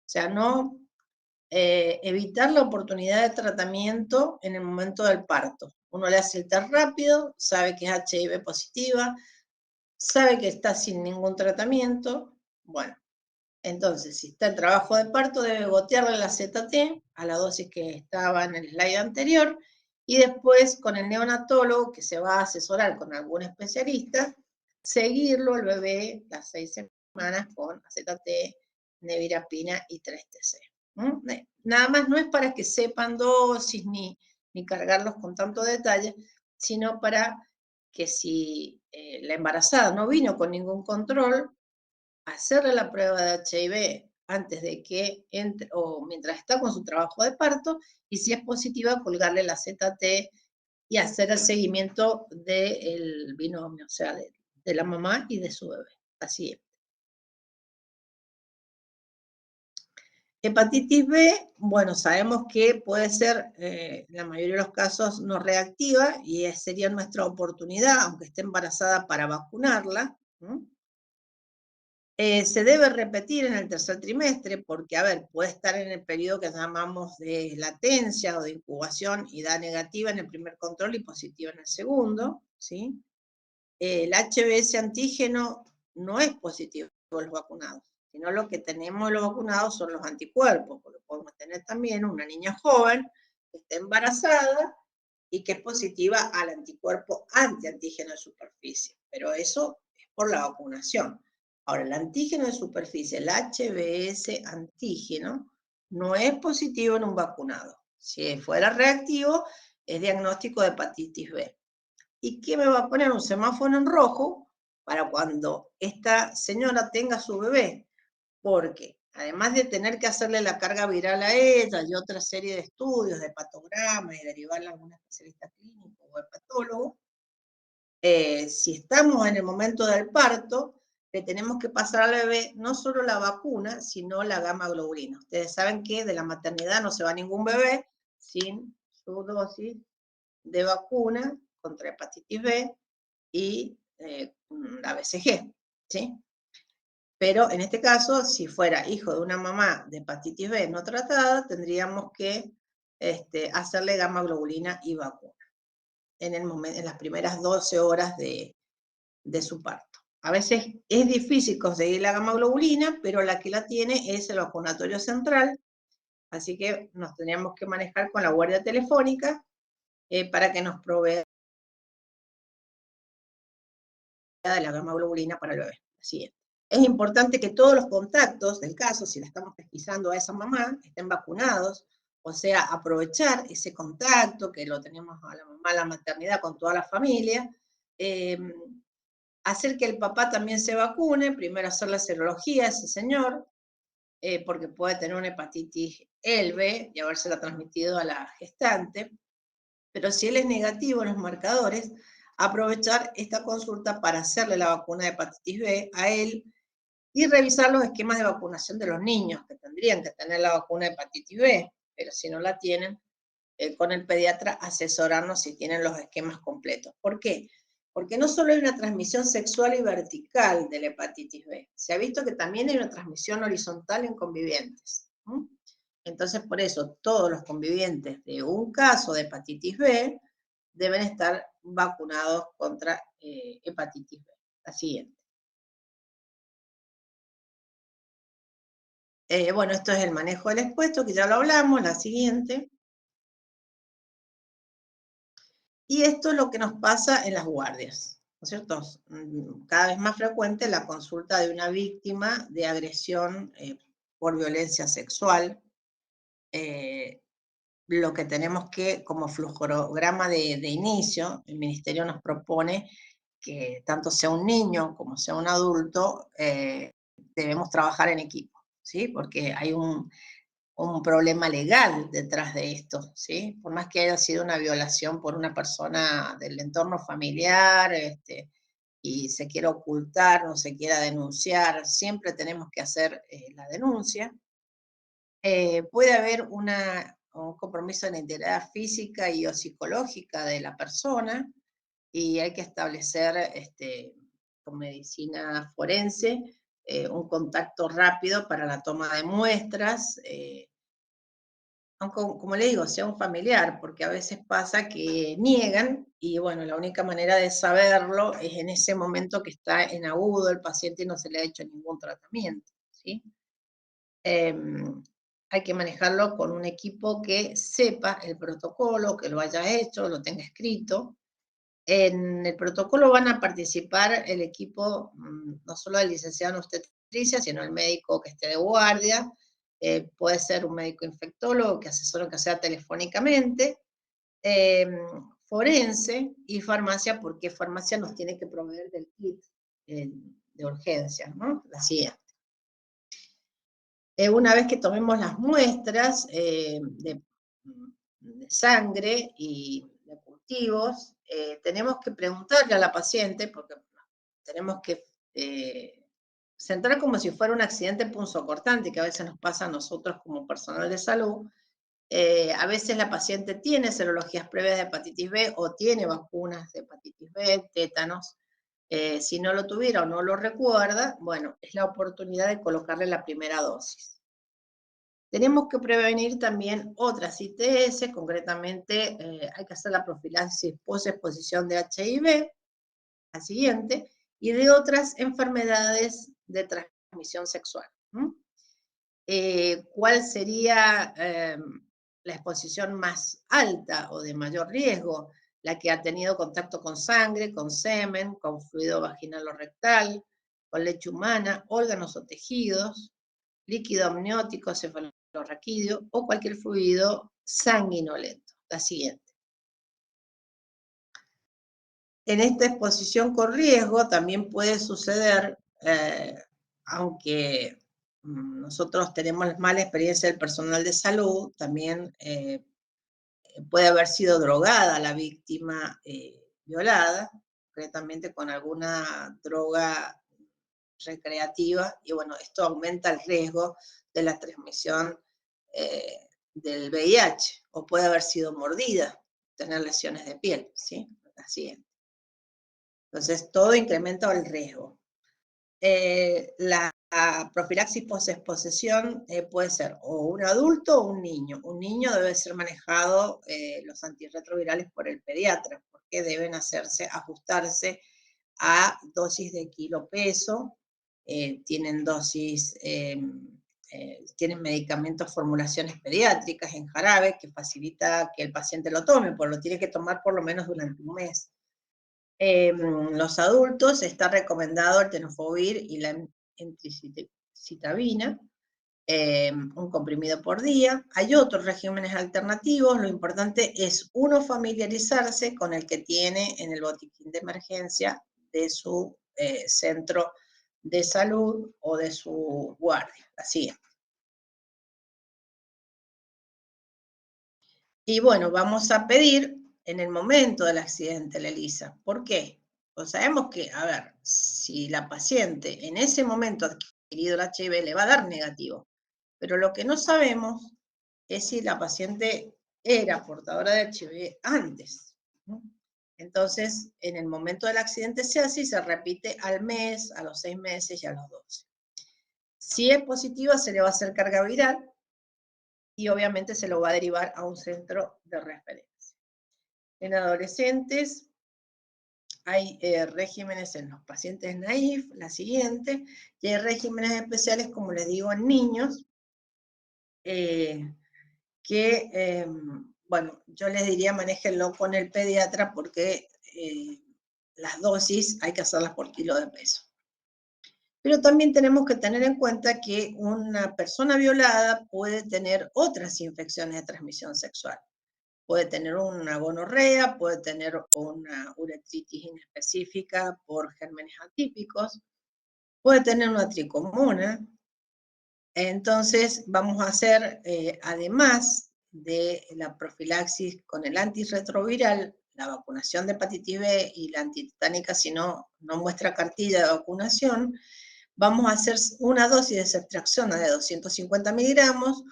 A: O sea, no evitar la oportunidad de tratamiento en el momento del parto. Uno le hace el test rápido, sabe que es HIV positiva, sabe que está sin ningún tratamiento. Bueno, entonces, si está en trabajo de parto, debe gotearle la ZT a la dosis que estaba en el slide anterior, y después con el neonatólogo, que se va a asesorar con algún especialista, seguirlo el bebé las 6 semanas con AZT, nevirapina y 3-TC. Nada más no es para que sepan dosis ni cargarlos con tanto detalle, sino para que si la embarazada no vino con ningún control, hacerle la prueba de HIV antes de que entre, o mientras está con su trabajo de parto, y si es positiva, colgarle la ZT y hacer el seguimiento del binomio, o sea, de la mamá y de su bebé. Así es. Hepatitis B, bueno, sabemos que puede ser, en la mayoría de los casos, no reactiva, y sería nuestra oportunidad, aunque esté embarazada, para vacunarla. Se debe repetir en el tercer trimestre porque, a ver, puede estar en el periodo que llamamos de latencia o de incubación y da negativa en el primer control y positiva en el segundo, ¿sí? El HBs antígeno no es positivo en los vacunados, sino lo que tenemos en los vacunados son los anticuerpos, porque podemos tener también una niña joven que está embarazada y que es positiva al anticuerpo antiantígeno de superficie, pero eso es por la vacunación. Ahora, el antígeno de superficie, el HBs antígeno, no es positivo en un vacunado. Si fuera reactivo, es diagnóstico de hepatitis B. ¿Y qué me va a poner? Un semáforo en rojo para cuando esta señora tenga su bebé, porque además de tener que hacerle la carga viral a ella y otra serie de estudios, de hepatograma y derivarla a algún especialista clínico o hepatólogo, si estamos en el momento del parto, le tenemos que pasar al bebé no solo la vacuna, sino la gamma globulina. Ustedes saben que de la maternidad no se va ningún bebé sin su dosis de vacuna contra hepatitis B y la BCG, ¿sí? Pero en este caso, si fuera hijo de una mamá de hepatitis B no tratada, tendríamos que hacerle gamma globulina y vacuna en las primeras 12 horas de su parto. A veces es difícil conseguir la gamma globulina, pero la que la tiene es el vacunatorio central, así que nos tendríamos que manejar con la guardia telefónica para que nos provea de la gamma globulina para el bebé. Así es. Es importante que todos los contactos del caso, si la estamos pesquisando a esa mamá, estén vacunados, o sea, aprovechar ese contacto que lo tenemos a la mamá, a la maternidad con toda la familia, hacer que el papá también se vacune, primero hacer la serología a ese señor, porque puede tener una hepatitis B y habérsela transmitido a la gestante, pero si él es negativo en los marcadores, aprovechar esta consulta para hacerle la vacuna de hepatitis B a él y revisar los esquemas de vacunación de los niños, que tendrían que tener la vacuna de hepatitis B, pero si no la tienen, con el pediatra asesorarnos si tienen los esquemas completos. ¿Por qué? Porque no solo hay una transmisión sexual y vertical de la hepatitis B, se ha visto que también hay una transmisión horizontal en convivientes. Entonces, por eso, todos los convivientes de un caso de hepatitis B deben estar vacunados contra hepatitis B. La siguiente. Bueno, esto es el manejo del expuesto, que ya lo hablamos. La siguiente. Y esto es lo que nos pasa en las guardias, ¿no es cierto? Cada vez más frecuente la consulta de una víctima de agresión por violencia sexual. Lo que tenemos que, como flujograma de inicio, el Ministerio nos propone que tanto sea un niño como sea un adulto, debemos trabajar en equipo, ¿sí? Porque hay un problema legal detrás de esto, ¿sí? Por más que haya sido una violación por una persona del entorno familiar, y se quiera ocultar, no se quiera denunciar, siempre tenemos que hacer la denuncia. Puede haber un compromiso en la integridad física y o psicológica de la persona, y hay que establecer con medicina forense un contacto rápido para la toma de muestras, aunque, como le digo, sea un familiar, porque a veces pasa que niegan y bueno, la única manera de saberlo es en ese momento que está en agudo el paciente y no se le ha hecho ningún tratamiento, ¿sí? Hay que manejarlo con un equipo que sepa el protocolo, que lo haya hecho, lo tenga escrito. En el protocolo van a participar el equipo, no solo del licenciado en obstetricia, sino el médico que esté de guardia, puede ser un médico infectólogo que asesore que sea telefónicamente, forense y farmacia, porque farmacia nos tiene que proveer del kit de urgencia, ¿no? La siguiente. Una vez que tomemos las muestras de sangre y de cultivos, tenemos que preguntarle a la paciente, porque tenemos que centrar como si fuera un accidente punzocortante, que a veces nos pasa a nosotros como personal de salud. A veces la paciente tiene serologías previas de hepatitis B o tiene vacunas de hepatitis B, tétanos. Si no lo tuviera o no lo recuerda, bueno, es la oportunidad de colocarle la primera dosis. Tenemos que prevenir también otras ITS, concretamente hay que hacer la profilaxis post-exposición de HIV, la siguiente, y de otras enfermedades de transmisión sexual. ¿Cuál sería la exposición más alta o de mayor riesgo? La que ha tenido contacto con sangre, con semen, con fluido vaginal o rectal, con leche humana, órganos o tejidos, líquido amniótico, cefalorraquídeo o cualquier fluido sanguinolento. La siguiente. En esta exposición con riesgo también puede suceder, aunque nosotros tenemos mala experiencia del personal de salud, también puede haber sido drogada la víctima violada, concretamente con alguna droga recreativa, y bueno, esto aumenta el riesgo de la transmisión del VIH, o puede haber sido mordida, tener lesiones de piel, ¿sí? La siguiente. Entonces, todo incrementa el riesgo. La profilaxis post-exposición puede ser o un adulto o un niño. Un niño debe ser manejado los antirretrovirales por el pediatra, porque deben ajustarse a dosis de kilo peso, tienen dosis, tienen medicamentos, formulaciones pediátricas en jarabe que facilita que el paciente lo tome, pero lo tiene que tomar por lo menos durante un mes. Los adultos está recomendado el tenofovir y la emtricitabina, un comprimido por día. Hay otros regímenes alternativos, lo importante es uno familiarizarse con el que tiene en el botiquín de emergencia de su centro de salud o de su guardia. Así. Y bueno, vamos a pedir en el momento del accidente la ELISA. ¿Por qué? Pues sabemos que, a ver, si la paciente en ese momento ha adquirido el HIV, le va a dar negativo. Pero lo que no sabemos es si la paciente era portadora de HIV antes, ¿no? Entonces, en el momento del accidente se hace y se repite al mes, a los 6 meses y a los 12. Si es positiva, se le va a hacer carga viral y obviamente se lo va a derivar a un centro de referencia. En adolescentes hay regímenes en los pacientes naïf, la siguiente, y hay regímenes especiales, como les digo, en niños, bueno, yo les diría manéjenlo con el pediatra porque las dosis hay que hacerlas por kilo de peso. Pero también tenemos que tener en cuenta que una persona violada puede tener otras infecciones de transmisión sexual. Puede tener una gonorrea, puede tener una uretritis inespecífica por gérmenes atípicos, puede tener una tricomona. Entonces vamos a hacer, además de la profilaxis con el antirretroviral, la vacunación de hepatitis B y la antitetánica, si no muestra cartilla de vacunación, vamos a hacer una dosis de ceftriaxona de 250 miligramos,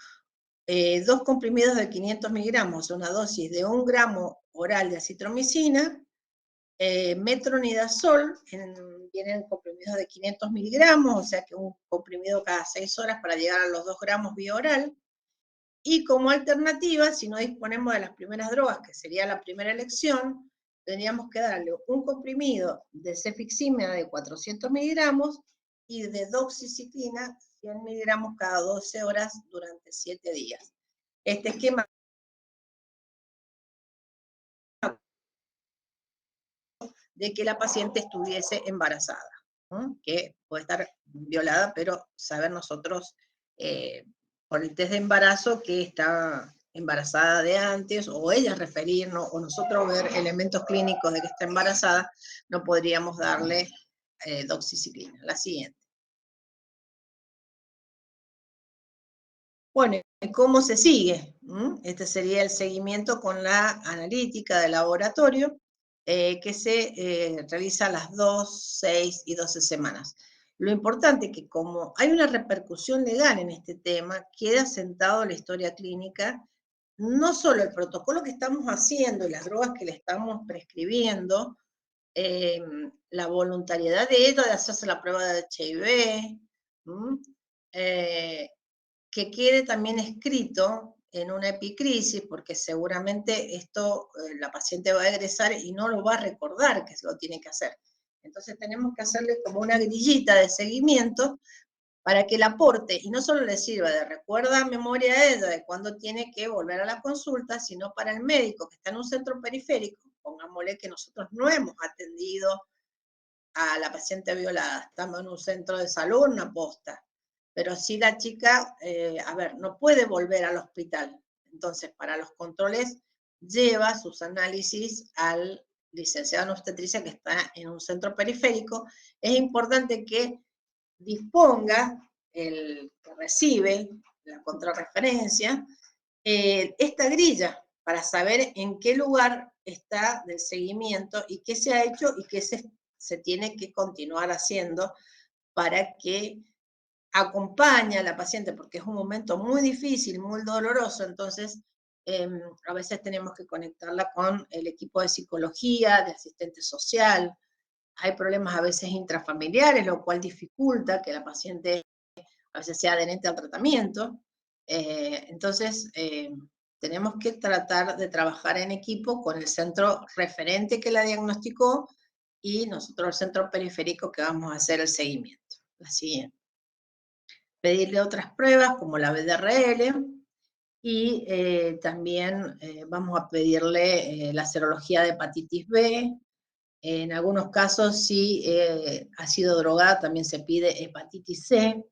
A: 2 comprimidos de 500 miligramos, una dosis de 1 gramo oral de acitromicina, metronidazol, vienen comprimidos de 500 miligramos, o sea que un comprimido cada 6 horas para llegar a los 2 gramos vía oral. Y como alternativa, si no disponemos de las primeras drogas, que sería la primera elección, tendríamos que darle un comprimido de cefiximina de 400 miligramos y de doxiciclina 100 miligramos cada 12 horas durante 7 días. Este esquema de que la paciente estuviese embarazada, ¿no? Que puede estar violada, pero saber nosotros por el test de embarazo que está embarazada de antes, o ella referirnos, o nosotros ver elementos clínicos de que está embarazada, no podríamos darle doxiciclina. La siguiente. Bueno, ¿cómo se sigue? Este sería el seguimiento con la analítica de laboratorio que se realiza a las 2, 6 y 12 semanas. Lo importante es que como hay una repercusión legal en este tema, queda sentado la historia clínica, no solo el protocolo que estamos haciendo y las drogas que le estamos prescribiendo, la voluntariedad de ella de hacerse la prueba de HIV, que quede también escrito en una epicrisis, porque seguramente esto la paciente va a egresar y no lo va a recordar que se lo tiene que hacer. Entonces tenemos que hacerle como una grillita de seguimiento para que el aporte, y no solo le sirva de recuerda memoria a ella de cuándo tiene que volver a la consulta, sino para el médico que está en un centro periférico, pongámosle que nosotros no hemos atendido a la paciente violada. Estamos en un centro de salud, una posta. Pero sí la chica, a ver, no puede volver al hospital. Entonces, para los controles, lleva sus análisis al licenciado en obstetricia que está en un centro periférico. Es importante que disponga el que recibe la contrarreferencia, esta grilla para saber en qué lugar está del seguimiento y qué se ha hecho y qué se tiene que continuar haciendo para que acompañe a la paciente, porque es un momento muy difícil, muy doloroso, entonces a veces tenemos que conectarla con el equipo de psicología, de asistente social. Hay problemas a veces intrafamiliares, lo cual dificulta que la paciente a veces sea adherente al tratamiento. Entonces, tenemos que tratar de trabajar en equipo con el centro referente que la diagnosticó y nosotros el centro periférico que vamos a hacer el seguimiento. La siguiente. Pedirle otras pruebas como la BDRL y también vamos a pedirle la serología de hepatitis B. En algunos casos, si ha sido drogada, también se pide hepatitis C.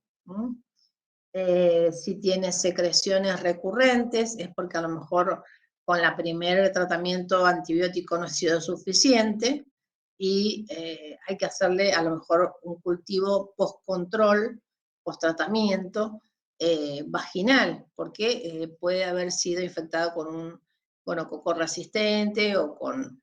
A: Si tiene secreciones recurrentes, es porque a lo mejor con la primer tratamiento antibiótico no ha sido suficiente y hay que hacerle a lo mejor un cultivo post-control, post-tratamiento vaginal, porque puede haber sido infectado con un coco resistente o con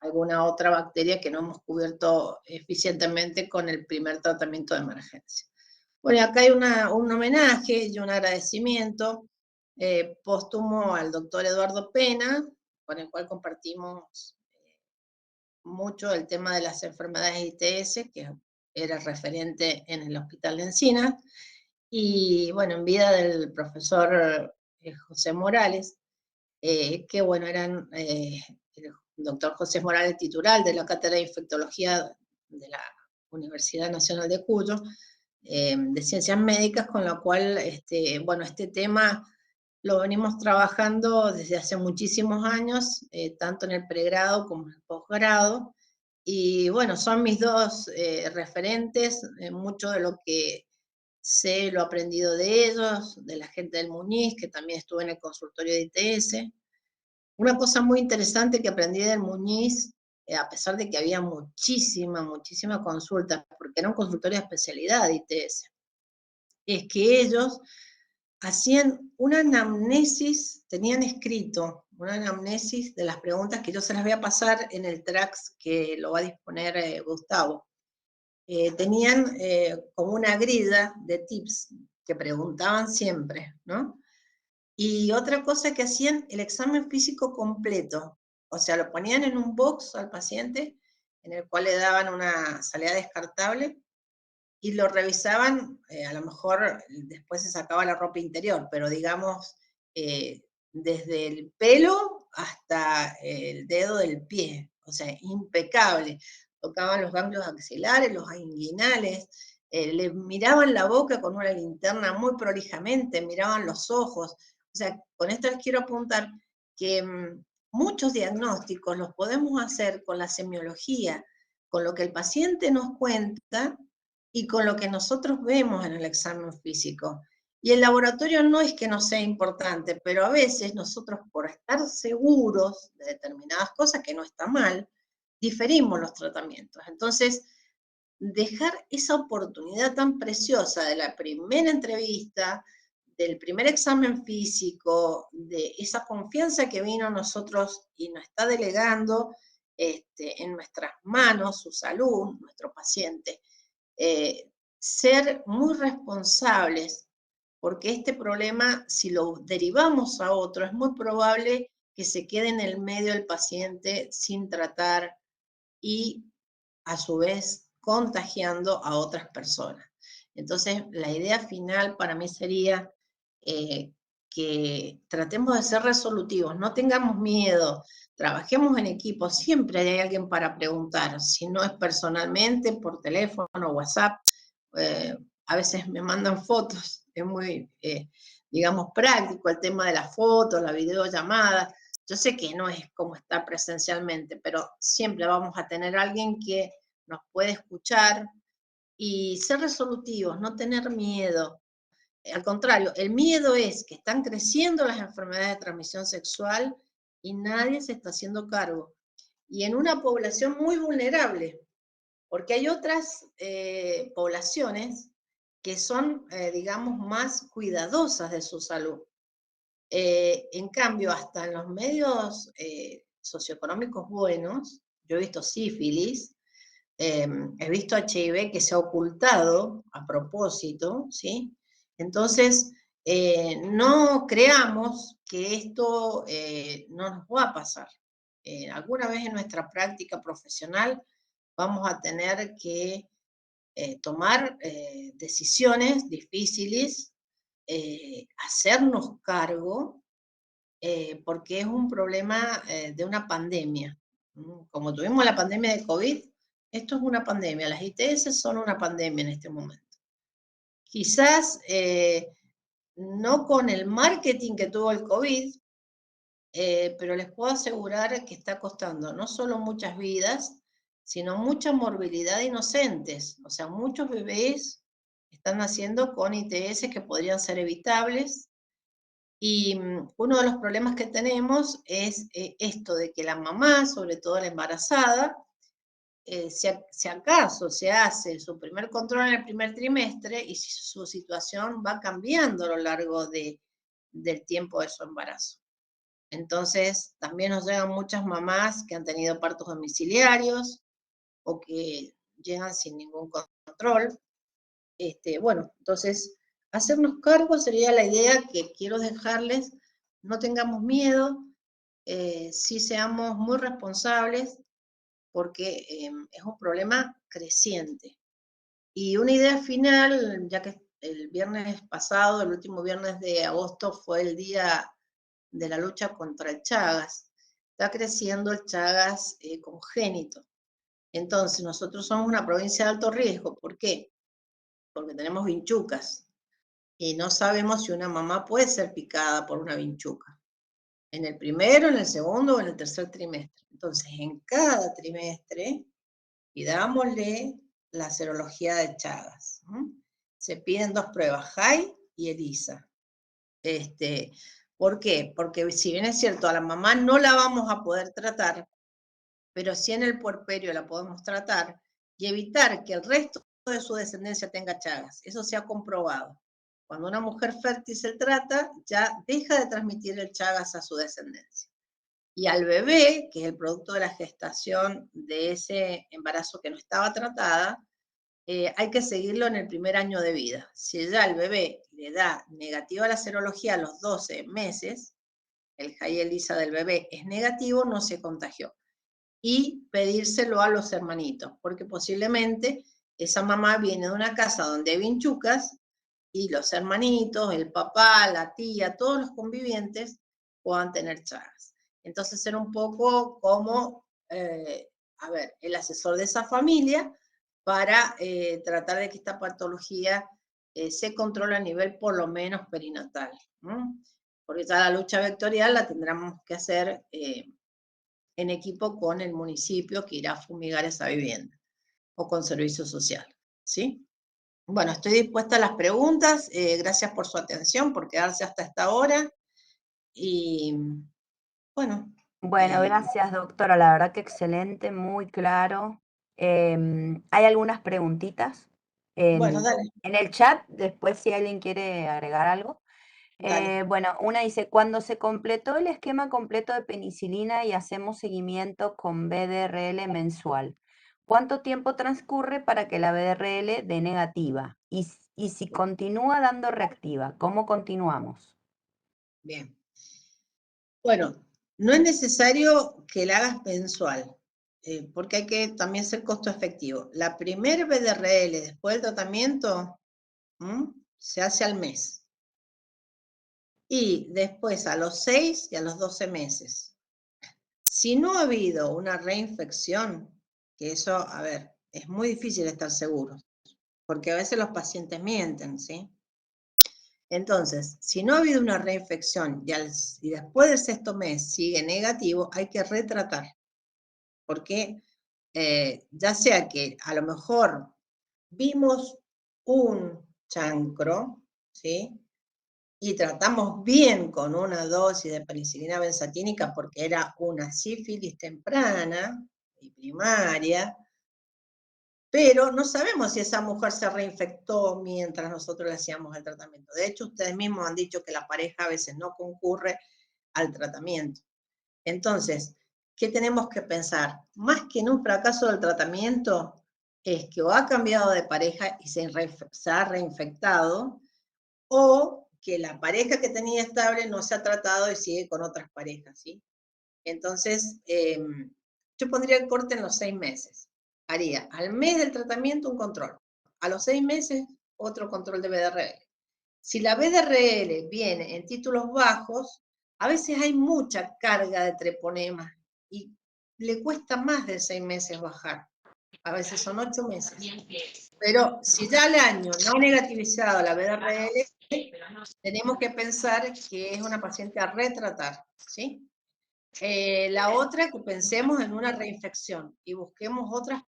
A: alguna otra bacteria que no hemos cubierto eficientemente con el primer tratamiento de emergencia. Bueno, acá hay un homenaje y un agradecimiento póstumo al doctor Eduardo Pena, con el cual compartimos mucho el tema de las enfermedades ITS, que era referente en el Hospital de Encinas, y bueno, en vida del profesor José Morales, que bueno, eran el doctor José Morales, titular de la Cátedra de Infectología de la Universidad Nacional de Cuyo, de Ciencias Médicas, con lo cual, bueno, este tema lo venimos trabajando desde hace muchísimos años, tanto en el pregrado como en el posgrado, y bueno, son mis dos referentes, mucho de lo que sé lo he aprendido de ellos, de la gente del Muñiz, que también estuve en el consultorio de ITS. Una cosa muy interesante que aprendí del Muñiz, a pesar de que había muchísima consulta, porque era un consultorio de especialidad de ITS, es que ellos hacían una anamnesis, tenían escrito una anamnesis de las preguntas que yo se las voy a pasar en el tracks que lo va a disponer Gustavo. Tenían como una grilla de tips que preguntaban siempre, ¿no? Y otra cosa que hacían, el examen físico completo. O sea, lo ponían en un box al paciente, en el cual le daban una salida descartable, y lo revisaban, a lo mejor después se sacaba la ropa interior, pero digamos, desde el pelo hasta el dedo del pie, o sea, impecable. Tocaban los ganglios axilares, los inguinales, le miraban la boca con una linterna muy prolijamente, miraban los ojos. O sea, con esto les quiero apuntar que muchos diagnósticos los podemos hacer con la semiología, con lo que el paciente nos cuenta y con lo que nosotros vemos en el examen físico. Y el laboratorio no es que no sea importante, pero a veces nosotros, por estar seguros de determinadas cosas, que no está mal, diferimos los tratamientos. Entonces, dejar esa oportunidad tan preciosa de la primera entrevista, del primer examen físico, de esa confianza que vino a nosotros y nos está delegando en nuestras manos su salud, nuestro paciente, ser muy responsables, porque este problema, si lo derivamos a otro, es muy probable que se quede en el medio del paciente sin tratar y a su vez contagiando a otras personas. Entonces, la idea final para mí sería que tratemos de ser resolutivos, no tengamos miedo, trabajemos en equipo, siempre hay alguien para preguntar, si no es personalmente, por teléfono, WhatsApp, a veces me mandan fotos, es muy, digamos, práctico el tema de las fotos, la videollamada, Yo sé que no es como estar presencialmente, pero siempre vamos a tener alguien que nos puede escuchar y ser resolutivos, no tener miedo. Al contrario, el miedo es que están creciendo las enfermedades de transmisión sexual y nadie se está haciendo cargo. Y en una población muy vulnerable, porque hay otras poblaciones que son, digamos, más cuidadosas de su salud. En cambio, hasta en los medios socioeconómicos buenos, yo he visto sífilis, he visto HIV que se ha ocultado a propósito, ¿sí? Entonces, no creamos que esto no nos va a pasar. Alguna vez en nuestra práctica profesional vamos a tener que tomar decisiones difíciles, hacernos cargo, porque es un problema de una pandemia. Como tuvimos la pandemia de COVID, esto es una pandemia, las ITS son una pandemia en este momento. Quizás no con el marketing que tuvo el COVID, pero les puedo asegurar que está costando no solo muchas vidas, sino mucha morbilidad de inocentes. O sea, muchos bebés están naciendo con ITS que podrían ser evitables. Y uno de los problemas que tenemos es esto de que la mamá, sobre todo la embarazada, si acaso se hace su primer control en el primer trimestre y si su situación va cambiando a lo largo del tiempo de su embarazo. Entonces, también nos llegan muchas mamás que han tenido partos domiciliarios o que llegan sin ningún control. Bueno, entonces, hacernos cargo sería la idea que quiero dejarles. No tengamos miedo, sí seamos muy responsables, porque es un problema creciente. Y una idea final, ya que el viernes pasado, el último viernes de agosto, fue el día de la lucha contra el Chagas. Está creciendo el Chagas congénito. Entonces, nosotros somos una provincia de alto riesgo. ¿Por qué? Porque tenemos vinchucas y no sabemos si una mamá puede ser picada por una vinchuca. En el primero, en el segundo o en el tercer trimestre. Entonces, en cada trimestre, pidámosle la serología de Chagas. Se piden 2 pruebas, JAI y ELISA. ¿Por qué? Porque si bien es cierto, a la mamá no la vamos a poder tratar, pero sí en el puerperio la podemos tratar y evitar que el resto de su descendencia tenga Chagas. Eso se ha comprobado. Cuando una mujer fértil se trata, ya deja de transmitir el Chagas a su descendencia. Y al bebé, que es el producto de la gestación de ese embarazo que no estaba tratada, hay que seguirlo en el primer año de vida. Si ya el bebé le da negativa la serología a los 12 meses, el JAI ELISA del bebé es negativo, no se contagió. Y pedírselo a los hermanitos, porque posiblemente esa mamá viene de una casa donde hay vinchucas y los hermanitos, el papá, la tía, todos los convivientes puedan tener Chagas. Entonces ser un poco como, el asesor de esa familia para tratar de que esta patología se controle a nivel por lo menos perinatal. Porque ya la lucha vectorial la tendremos que hacer en equipo con el municipio que irá a fumigar esa vivienda o con servicio social, ¿sí? Bueno, estoy dispuesta a las preguntas. Gracias por su atención, por quedarse hasta esta hora. Y bueno.
B: Bueno, gracias, doctora. La verdad que excelente, muy claro. Hay algunas preguntitas
A: Bueno,
B: en,
A: dale,
B: en el chat, después si alguien quiere agregar algo.
A: dale.
B: Bueno, una dice, cuando se completó el esquema completo de penicilina y hacemos seguimiento con BDRL mensual, ¿cuánto tiempo transcurre para que la BDRL dé negativa? Y si continúa dando reactiva, ¿cómo continuamos?
A: Bien. Bueno, no es necesario que la hagas mensual, porque hay que también ser costo efectivo. La primer BDRL después del tratamiento se hace al mes. Y después a los 6 y a los 12 meses. Si no ha habido una reinfección, que eso, a ver, es muy difícil estar seguro, porque a veces los pacientes mienten, ¿sí? Entonces, si no ha habido una reinfección y después del sexto mes sigue negativo, hay que retratar. Porque ya sea que a lo mejor vimos un chancro, ¿sí? Y tratamos bien con una dosis de penicilina benzatínica porque era una sífilis temprana y primaria, pero no sabemos si esa mujer se reinfectó mientras nosotros le hacíamos el tratamiento. De hecho, ustedes mismos han dicho que la pareja a veces no concurre al tratamiento. Entonces, ¿qué tenemos que pensar? Más que en un fracaso del tratamiento, es que o ha cambiado de pareja y se ha reinfectado, o que la pareja que tenía estable no se ha tratado y sigue con otras parejas, ¿sí? Entonces, yo pondría el corte en los 6 meses. Haría al mes del tratamiento un control. A los 6 meses, otro control de BDRL. Si la BDRL viene en títulos bajos, a veces hay mucha carga de treponema y le cuesta más de 6 meses bajar. A veces son 8 meses. Pero si ya al año no ha negativizado la BDRL, tenemos que pensar que es una paciente a retratar, ¿sí? La otra, que pensemos en una reinfección y busquemos otras.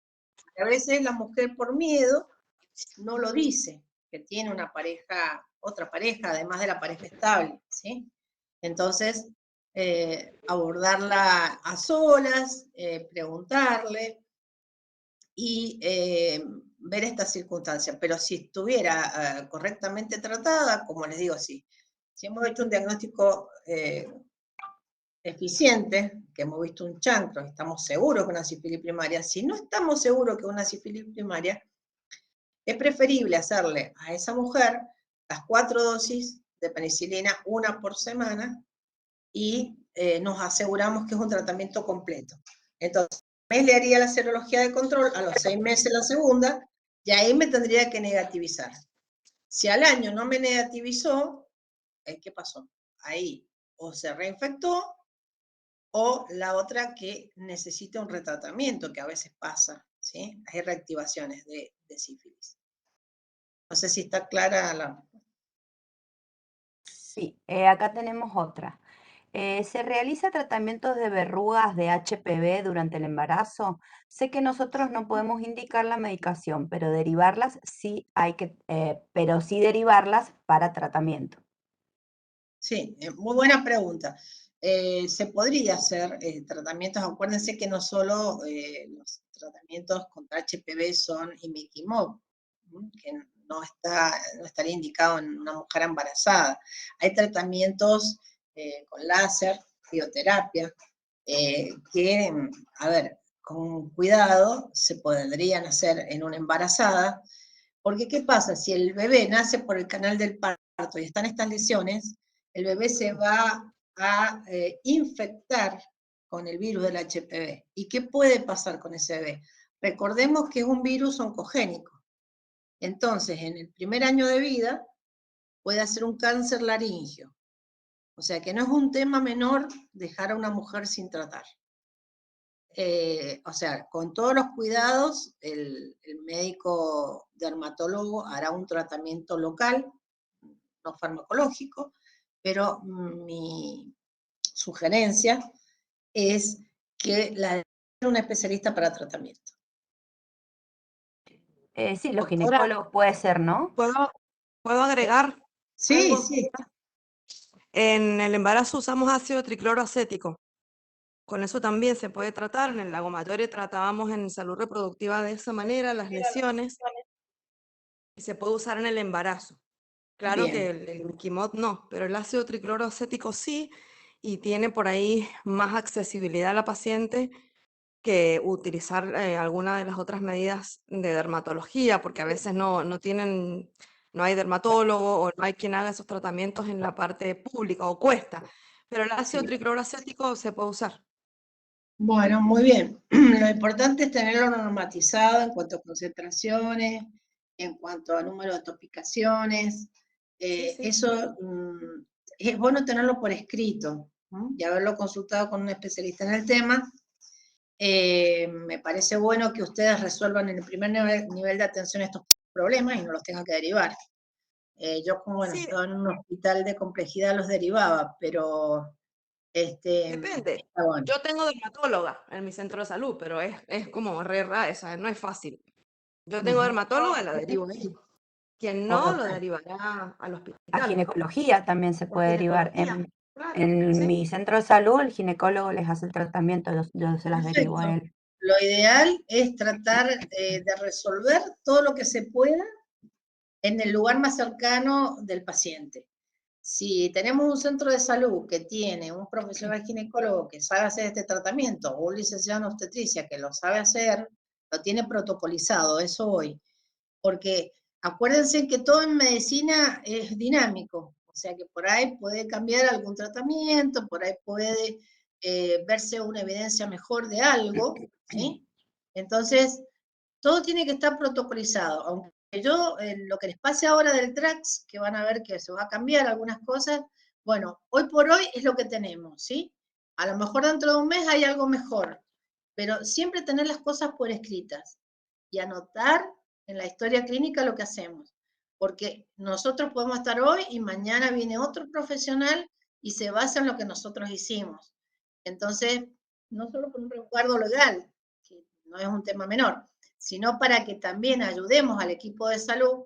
A: A veces la mujer por miedo no lo dice, que tiene una pareja, otra pareja, además de la pareja estable, ¿sí? Entonces, abordarla a solas, preguntarle y ver estas circunstancias. Pero si estuviera correctamente tratada, como les digo, si hemos hecho un diagnóstico eficiente, que hemos visto un chancro, estamos seguros que una sífilis primaria, si no estamos seguros que una sífilis primaria, es preferible hacerle a esa mujer las 4 dosis de penicilina, una por semana, y nos aseguramos que es un tratamiento completo. Entonces, al mes le haría la serología de control, a los 6 meses la segunda, y ahí me tendría que negativizar. Si al año no me negativizó, ¿qué pasó? Ahí o se reinfectó, o la otra que necesita un retratamiento, que a veces pasa, ¿sí? Hay reactivaciones de sífilis. No sé si está clara la...
B: Sí, acá tenemos otra. ¿Se realiza tratamientos de verrugas de HPV durante el embarazo? Sé que nosotros no podemos indicar la medicación, pero derivarlas sí hay que, pero sí derivarlas para tratamiento.
A: Sí, muy buena pregunta. Se podría hacer tratamientos, acuérdense que no solo los tratamientos contra HPV son imiquimod, que no estaría indicado en una mujer embarazada. Hay tratamientos con láser, bioterapia, que, a ver, con cuidado se podrían hacer en una embarazada, porque ¿qué pasa? Si el bebé nace por el canal del parto y están estas lesiones, el bebé se va a infectar con el virus del HPV. ¿Y qué puede pasar con ese bebé? Recordemos que es un virus oncogénico. Entonces, en el primer año de vida puede hacer un cáncer laringio. O sea que no es un tema menor dejar a una mujer sin tratar. O sea, con todos los cuidados, el médico dermatólogo hará un tratamiento local, no farmacológico, pero mi sugerencia es que la de un especialista para tratamiento.
B: Sí, los
C: Ahora,
B: ginecólogos puede ser, ¿no?
C: ¿puedo agregar
A: Sí,
C: algo?
A: sí,
C: En el embarazo usamos ácido tricloroacético. Con eso también se puede tratar. En el lagomatorio tratábamos en salud reproductiva de esa manera las lesiones y se puede usar en el embarazo. Claro que
A: bien.
C: el Miquimod no, pero el ácido tricloroacético sí, y tiene por ahí más accesibilidad a la paciente que utilizar alguna de las otras medidas de dermatología, porque a veces no hay dermatólogo o no hay quien haga esos tratamientos en la parte pública o cuesta. Pero el ácido
A: Sí.
C: tricloroacético se puede usar.
A: Bueno, muy bien. Lo importante es tenerlo normatizado en cuanto a concentraciones, en cuanto a número de topicaciones.
C: Sí.
A: Eso es bueno tenerlo por escrito, y haberlo consultado con un especialista en el tema. Me parece bueno que ustedes resuelvan en el primer nivel de atención estos problemas y no los tengan que derivar. Yo como, bueno,
C: Sí,
A: estaba en un hospital de complejidad, los derivaba, pero
C: depende.
A: está bueno.
C: Yo tengo dermatóloga en mi centro de salud, pero es como re raro, o sea, no es fácil. Yo tengo
A: Ujú.
C: dermatóloga, la derivo ahí. Quien no, lo
A: Ok.
C: derivará al
B: A
C: hospital.
B: ginecología también se
C: O
B: puede derivar.
C: ginecología, claro,
B: En
C: sí.
B: mi centro de salud, el ginecólogo les hace el tratamiento, yo se las derivo a
A: Perfecto.
B: él.
A: Lo ideal es tratar de resolver todo lo que se pueda en el lugar más cercano del paciente. Si tenemos un centro de salud que tiene un profesional ginecólogo que sabe hacer este tratamiento, o un licenciado en obstetricia que lo sabe hacer, lo tiene protocolizado, eso hoy. Porque acuérdense que todo en medicina es dinámico, o sea que por ahí puede cambiar algún tratamiento, por ahí puede verse una evidencia mejor de algo, ¿sí? Entonces, todo tiene que estar protocolizado, aunque yo, lo que les pase ahora del TRAX, que van a ver que se va a cambiar algunas cosas, bueno, hoy por hoy es lo que tenemos, ¿sí? A lo mejor dentro de un mes hay algo mejor, pero siempre tener las cosas por escritas y anotar en la historia clínica lo que hacemos, porque nosotros podemos estar hoy y mañana viene otro profesional y se basa en lo que nosotros hicimos. Entonces, no solo por un resguardo legal, que no es un tema menor, sino para que también ayudemos al equipo de salud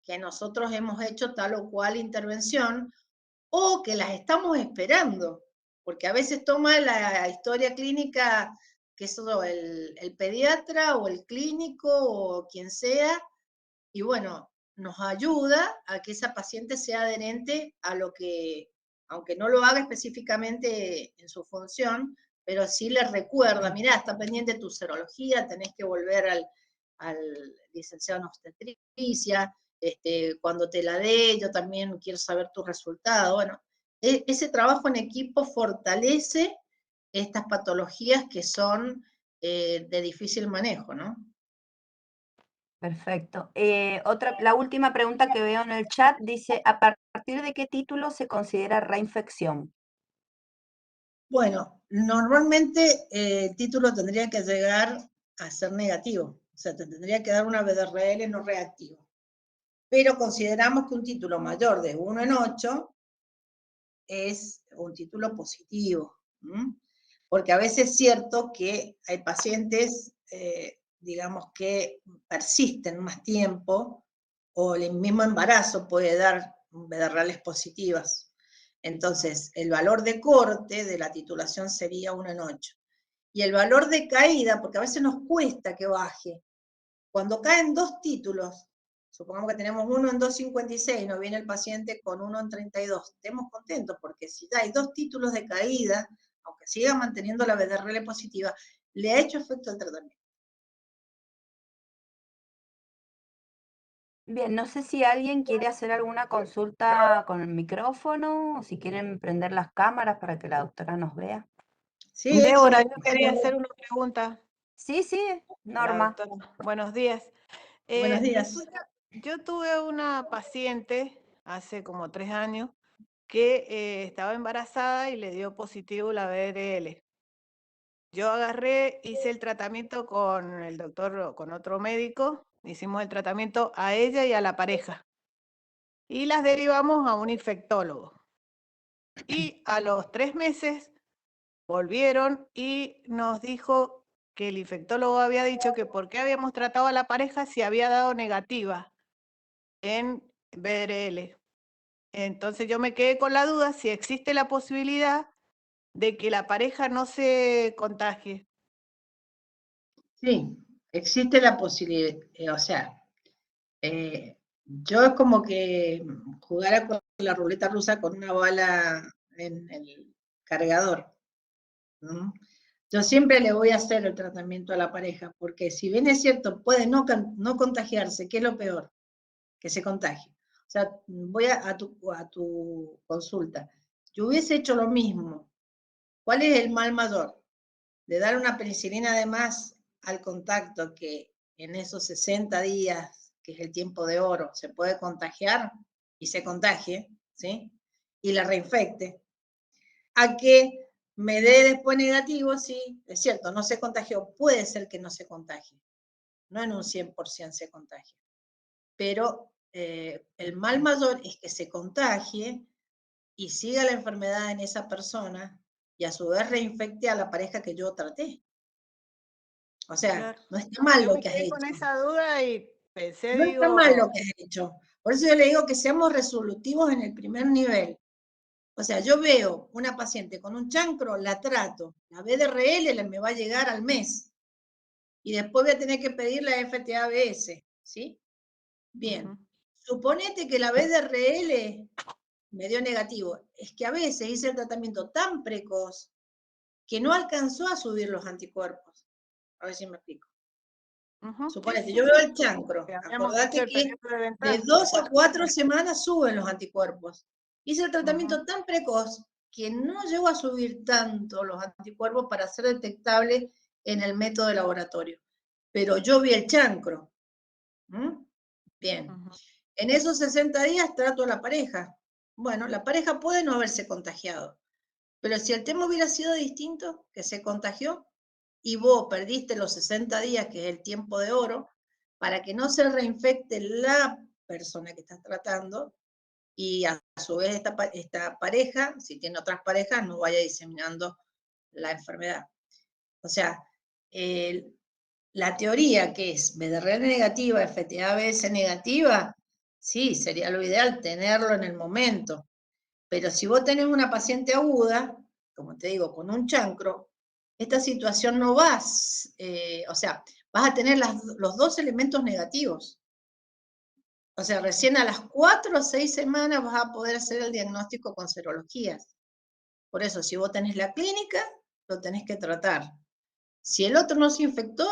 A: que nosotros hemos hecho tal o cual intervención o que las estamos esperando, porque a veces toma la historia clínica, que es el pediatra o el clínico o quien sea, y bueno, nos ayuda a que esa paciente sea adherente a lo que, aunque no lo haga específicamente en su función, pero sí le recuerda, mirá, está pendiente tu serología, tenés que volver al licenciado en obstetricia, cuando te la dé, yo también quiero saber tu resultado. Bueno, ese trabajo en equipo fortalece estas patologías que son de difícil manejo, ¿no?
B: Perfecto. La última pregunta que veo en el chat dice, ¿a partir de qué título se considera reinfección?
A: Bueno, normalmente el título tendría que llegar a ser negativo, o sea, te tendría que dar una BDRL no reactiva. Pero consideramos que un título mayor de 1 en 8 es un título positivo, ¿m? Porque a veces es cierto que hay pacientes, digamos, que persisten más tiempo, o el mismo embarazo puede dar BDRLs positivas. Entonces, el valor de corte de la titulación sería 1 en 8. Y el valor de caída, porque a veces nos cuesta que baje, cuando caen dos títulos, supongamos que tenemos uno en 2,56, nos viene el paciente con uno en 32, estemos contentos porque si hay dos títulos de caída, aunque siga manteniendo la BDRL positiva, le ha hecho efecto el tratamiento.
B: Bien, no sé si alguien quiere hacer alguna consulta con el micrófono o si quieren prender las cámaras para que la doctora nos vea.
A: Sí,
D: Débora,
A: sí,
D: yo quería hacer una pregunta
B: Sí, sí,
D: a la
B: Norma.
D: doctora. Buenos días.
A: buenos días.
D: Yo tuve una paciente hace como 3 años que estaba embarazada y le dio positivo la BRL. Yo agarré, hice el tratamiento con el doctor, con otro médico, hicimos el tratamiento a ella y a la pareja y las derivamos a un infectólogo. Y a los 3 meses volvieron y nos dijo que el infectólogo había dicho que por qué habíamos tratado a la pareja si había dado negativa en BRL. Entonces yo me quedé con la duda si existe la posibilidad de que la pareja no se contagie.
A: Sí, existe la posibilidad, o sea, yo es como que jugara con la ruleta rusa con una bala en el cargador, ¿no? Yo siempre le voy a hacer el tratamiento a la pareja, porque si bien es cierto, puede no contagiarse, ¿qué es lo peor? Que se contagie. O sea, voy a tu consulta. Yo hubiese hecho lo mismo. ¿Cuál es el mal mayor? De dar una penicilina de más al contacto que en esos 60 días, que es el tiempo de oro, se puede contagiar y se contagie, ¿sí? Y la reinfecte, a que me dé después negativo, sí, es cierto, no se contagió, puede ser que no se contagie, no en un 100% se contagia, pero el mal mayor es que se contagie y siga la enfermedad en esa persona y a su vez reinfecte a la pareja que yo traté. O sea,
D: Claro.
A: no está mal
D: Yo
A: lo
D: me
A: que has
D: quedé con
A: hecho.
D: esa duda y pensé,
A: No está mal
D: digo,
A: lo que has hecho. Por eso yo le digo que seamos resolutivos en el primer nivel. O sea, yo veo una paciente con un chancro, la trato. La BDRL me va a llegar al mes. Y después voy a tener que pedir la FTA-ABS, ¿sí? Bien. Suponete que la BDRL me dio negativo. Es que a veces hice el tratamiento tan precoz que no alcanzó a subir los anticuerpos. A ver si me explico. Suponete, yo veo el chancro.
D: que habíamos dicho
A: Acordate
D: el
A: que
D: periodo de
A: de
D: ventaja.
A: 2 a 4 semanas suben los anticuerpos. Hice el tratamiento
D: Ujú.
A: tan precoz que no llegó a subir tanto los anticuerpos para ser detectable en el método de laboratorio. Pero yo vi el chancro. Bien.
D: Ujú.
A: En esos 60 días trato a la pareja. Bueno, la pareja puede no haberse contagiado, pero si el tema hubiera sido distinto, que se contagió, y vos perdiste los 60 días, que es el tiempo de oro, para que no se reinfecte la persona que estás tratando, y a su vez esta pareja, si tiene otras parejas, no vaya diseminando la enfermedad. O sea, la teoría que es BDRL negativa, FTA-ABS negativa, sí, sería lo ideal tenerlo en el momento. Pero si vos tenés una paciente aguda, como te digo, con un chancro, esta situación no vas, o sea, vas a tener los dos elementos negativos. O sea, recién a las 4 o 6 semanas vas a poder hacer el diagnóstico con serologías. Por eso, si vos tenés la clínica, lo tenés que tratar. Si el otro no se infectó,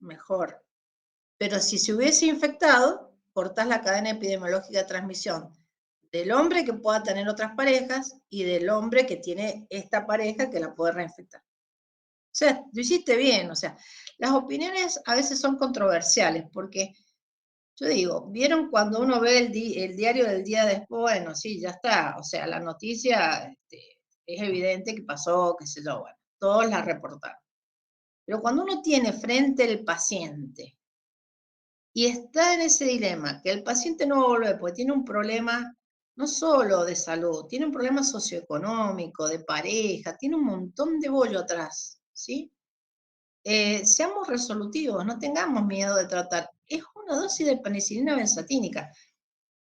A: mejor. Pero si se hubiese infectado, cortás la cadena epidemiológica de transmisión del hombre que pueda tener otras parejas y del hombre que tiene esta pareja que la puede reinfectar. O sea, lo hiciste bien, o sea, las opiniones a veces son controversiales porque yo digo, ¿vieron cuando uno ve el diario del día después? Bueno, sí, ya está, o sea, la noticia es evidente que pasó, qué sé yo, bueno, todos la reportaron. Pero cuando uno tiene frente el paciente y está en ese dilema, que el paciente no va a volver porque tiene un problema no solo de salud, tiene un problema socioeconómico, de pareja, tiene un montón de bollo atrás, ¿sí? Seamos resolutivos, no tengamos miedo de tratar. Es una dosis de penicilina benzatínica.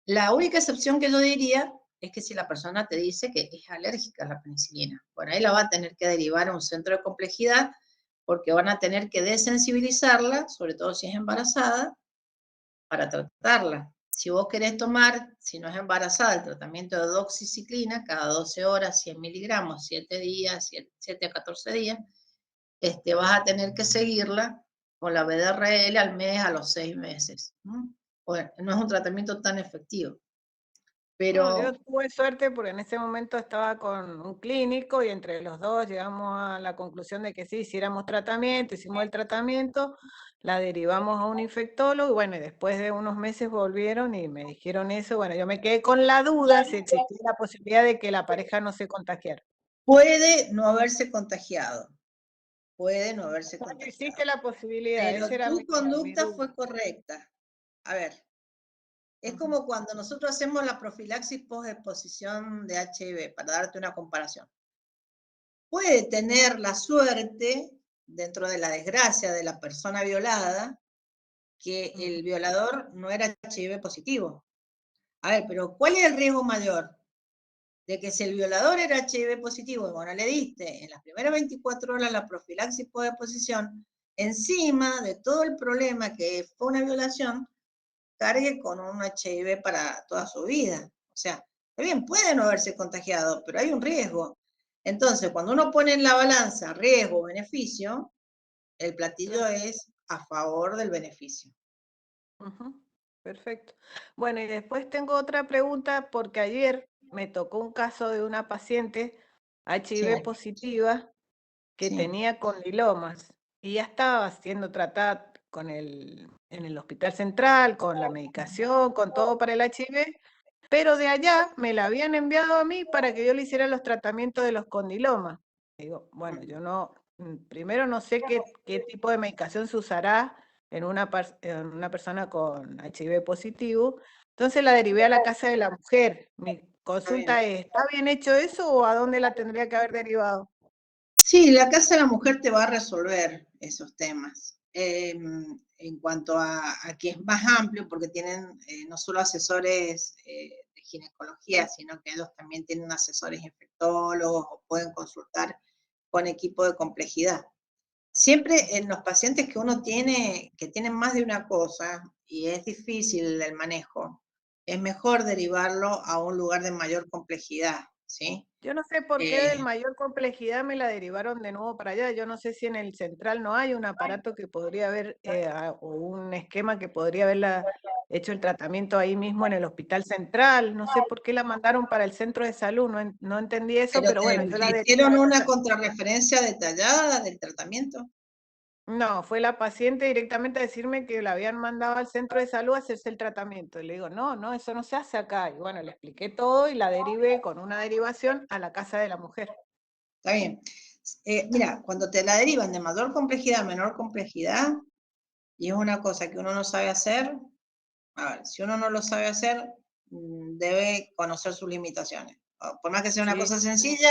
A: La única excepción que yo diría es que si la persona te dice que es alérgica a la penicilina, bueno, ahí la va a tener que derivar a un centro de complejidad porque van a tener que desensibilizarla, sobre todo si es embarazada, para tratarla. Si vos querés tomar, si no es embarazada, el tratamiento de doxiciclina cada 12 horas, 100 miligramos, 7 días, 7 a 14 días, vas a tener que seguirla con la BDRL al mes, a los 6 meses. Bueno, no es un tratamiento tan efectivo.
D: No, yo
A: Pero
D: tuve suerte porque en ese momento estaba con un clínico y entre los dos llegamos a la conclusión de que sí, hiciéramos tratamiento, hicimos el tratamiento, la derivamos a un infectólogo y bueno, y después de unos meses volvieron y me dijeron eso. Bueno, yo me quedé con la duda si existía la posibilidad de que la pareja no se contagiara.
A: puede no haberse contagiado, puede no haberse
D: Bueno,
A: contagiado.
D: existe la posibilidad,
A: Pero
D: esa era
A: tu
D: mi
A: conducta
D: duda.
A: fue correcta. A ver, es
D: Ujú.
A: como cuando nosotros hacemos la profilaxis post-exposición de HIV, para darte una comparación. Puede tener la suerte, dentro de la desgracia de la persona violada, que el violador no era HIV positivo. A ver, pero ¿cuál es el riesgo mayor? De que si el violador era HIV positivo y vos no le diste en las primeras 24 horas la profilaxis post-exposición, encima de todo el problema que fue una violación, cargue con un HIV para toda su vida. O sea, está bien, puede no haberse contagiado, pero hay un riesgo. Entonces, cuando uno pone en la balanza riesgo-beneficio, el platillo es a favor del beneficio.
D: Perfecto. Bueno, y después tengo otra pregunta porque ayer me tocó un caso de una paciente HIV
A: Sí,
D: positiva que
A: sí.
D: tenía condilomas y ya estaba siendo tratada en el hospital central, con la medicación, con todo para el HIV, pero de allá me la habían enviado a mí para que yo le hiciera los tratamientos de los condilomas. Digo, bueno, yo no, primero no sé qué tipo de medicación se usará en una persona con HIV positivo, Entonces la derivé a la casa de la mujer. Mi
A: Está bien.
D: consulta es, ¿está bien hecho eso o a dónde la tendría que haber derivado?
A: Sí, la Casa de la Mujer te va a resolver esos temas. En cuanto a que es más amplio, porque tienen no solo asesores de ginecología, sino que ellos también tienen asesores infectólogos o pueden consultar con equipo de complejidad. Siempre en los pacientes que uno tiene, que tienen más de una cosa y es difícil el manejo, es mejor derivarlo a un lugar de mayor complejidad, ¿sí?
D: Yo no sé por qué del mayor complejidad me la derivaron de nuevo para allá. Yo no sé si en el central no hay un aparato que podría haber, o un esquema que podría haberla hecho el tratamiento ahí mismo en el hospital central. No sé por qué la mandaron para el centro de salud. No entendí eso, pero bueno, yo la
A: ¿te
D: derivé
A: hicieron
D: a la
A: una
D: casa.
A: contrarreferencia detallada del tratamiento?
D: No, fue la paciente directamente a decirme que la habían mandado al centro de salud a hacerse el tratamiento. Y le digo, no, eso no se hace acá. Y bueno, le expliqué todo y la derivé con una derivación a la casa de la mujer.
A: Está bien. Mira, cuando te la derivan de mayor complejidad a menor complejidad, y es una cosa que uno no sabe hacer, a ver, si uno no lo sabe hacer, debe conocer sus limitaciones. Por más que sea una
D: Sí.
A: cosa sencilla,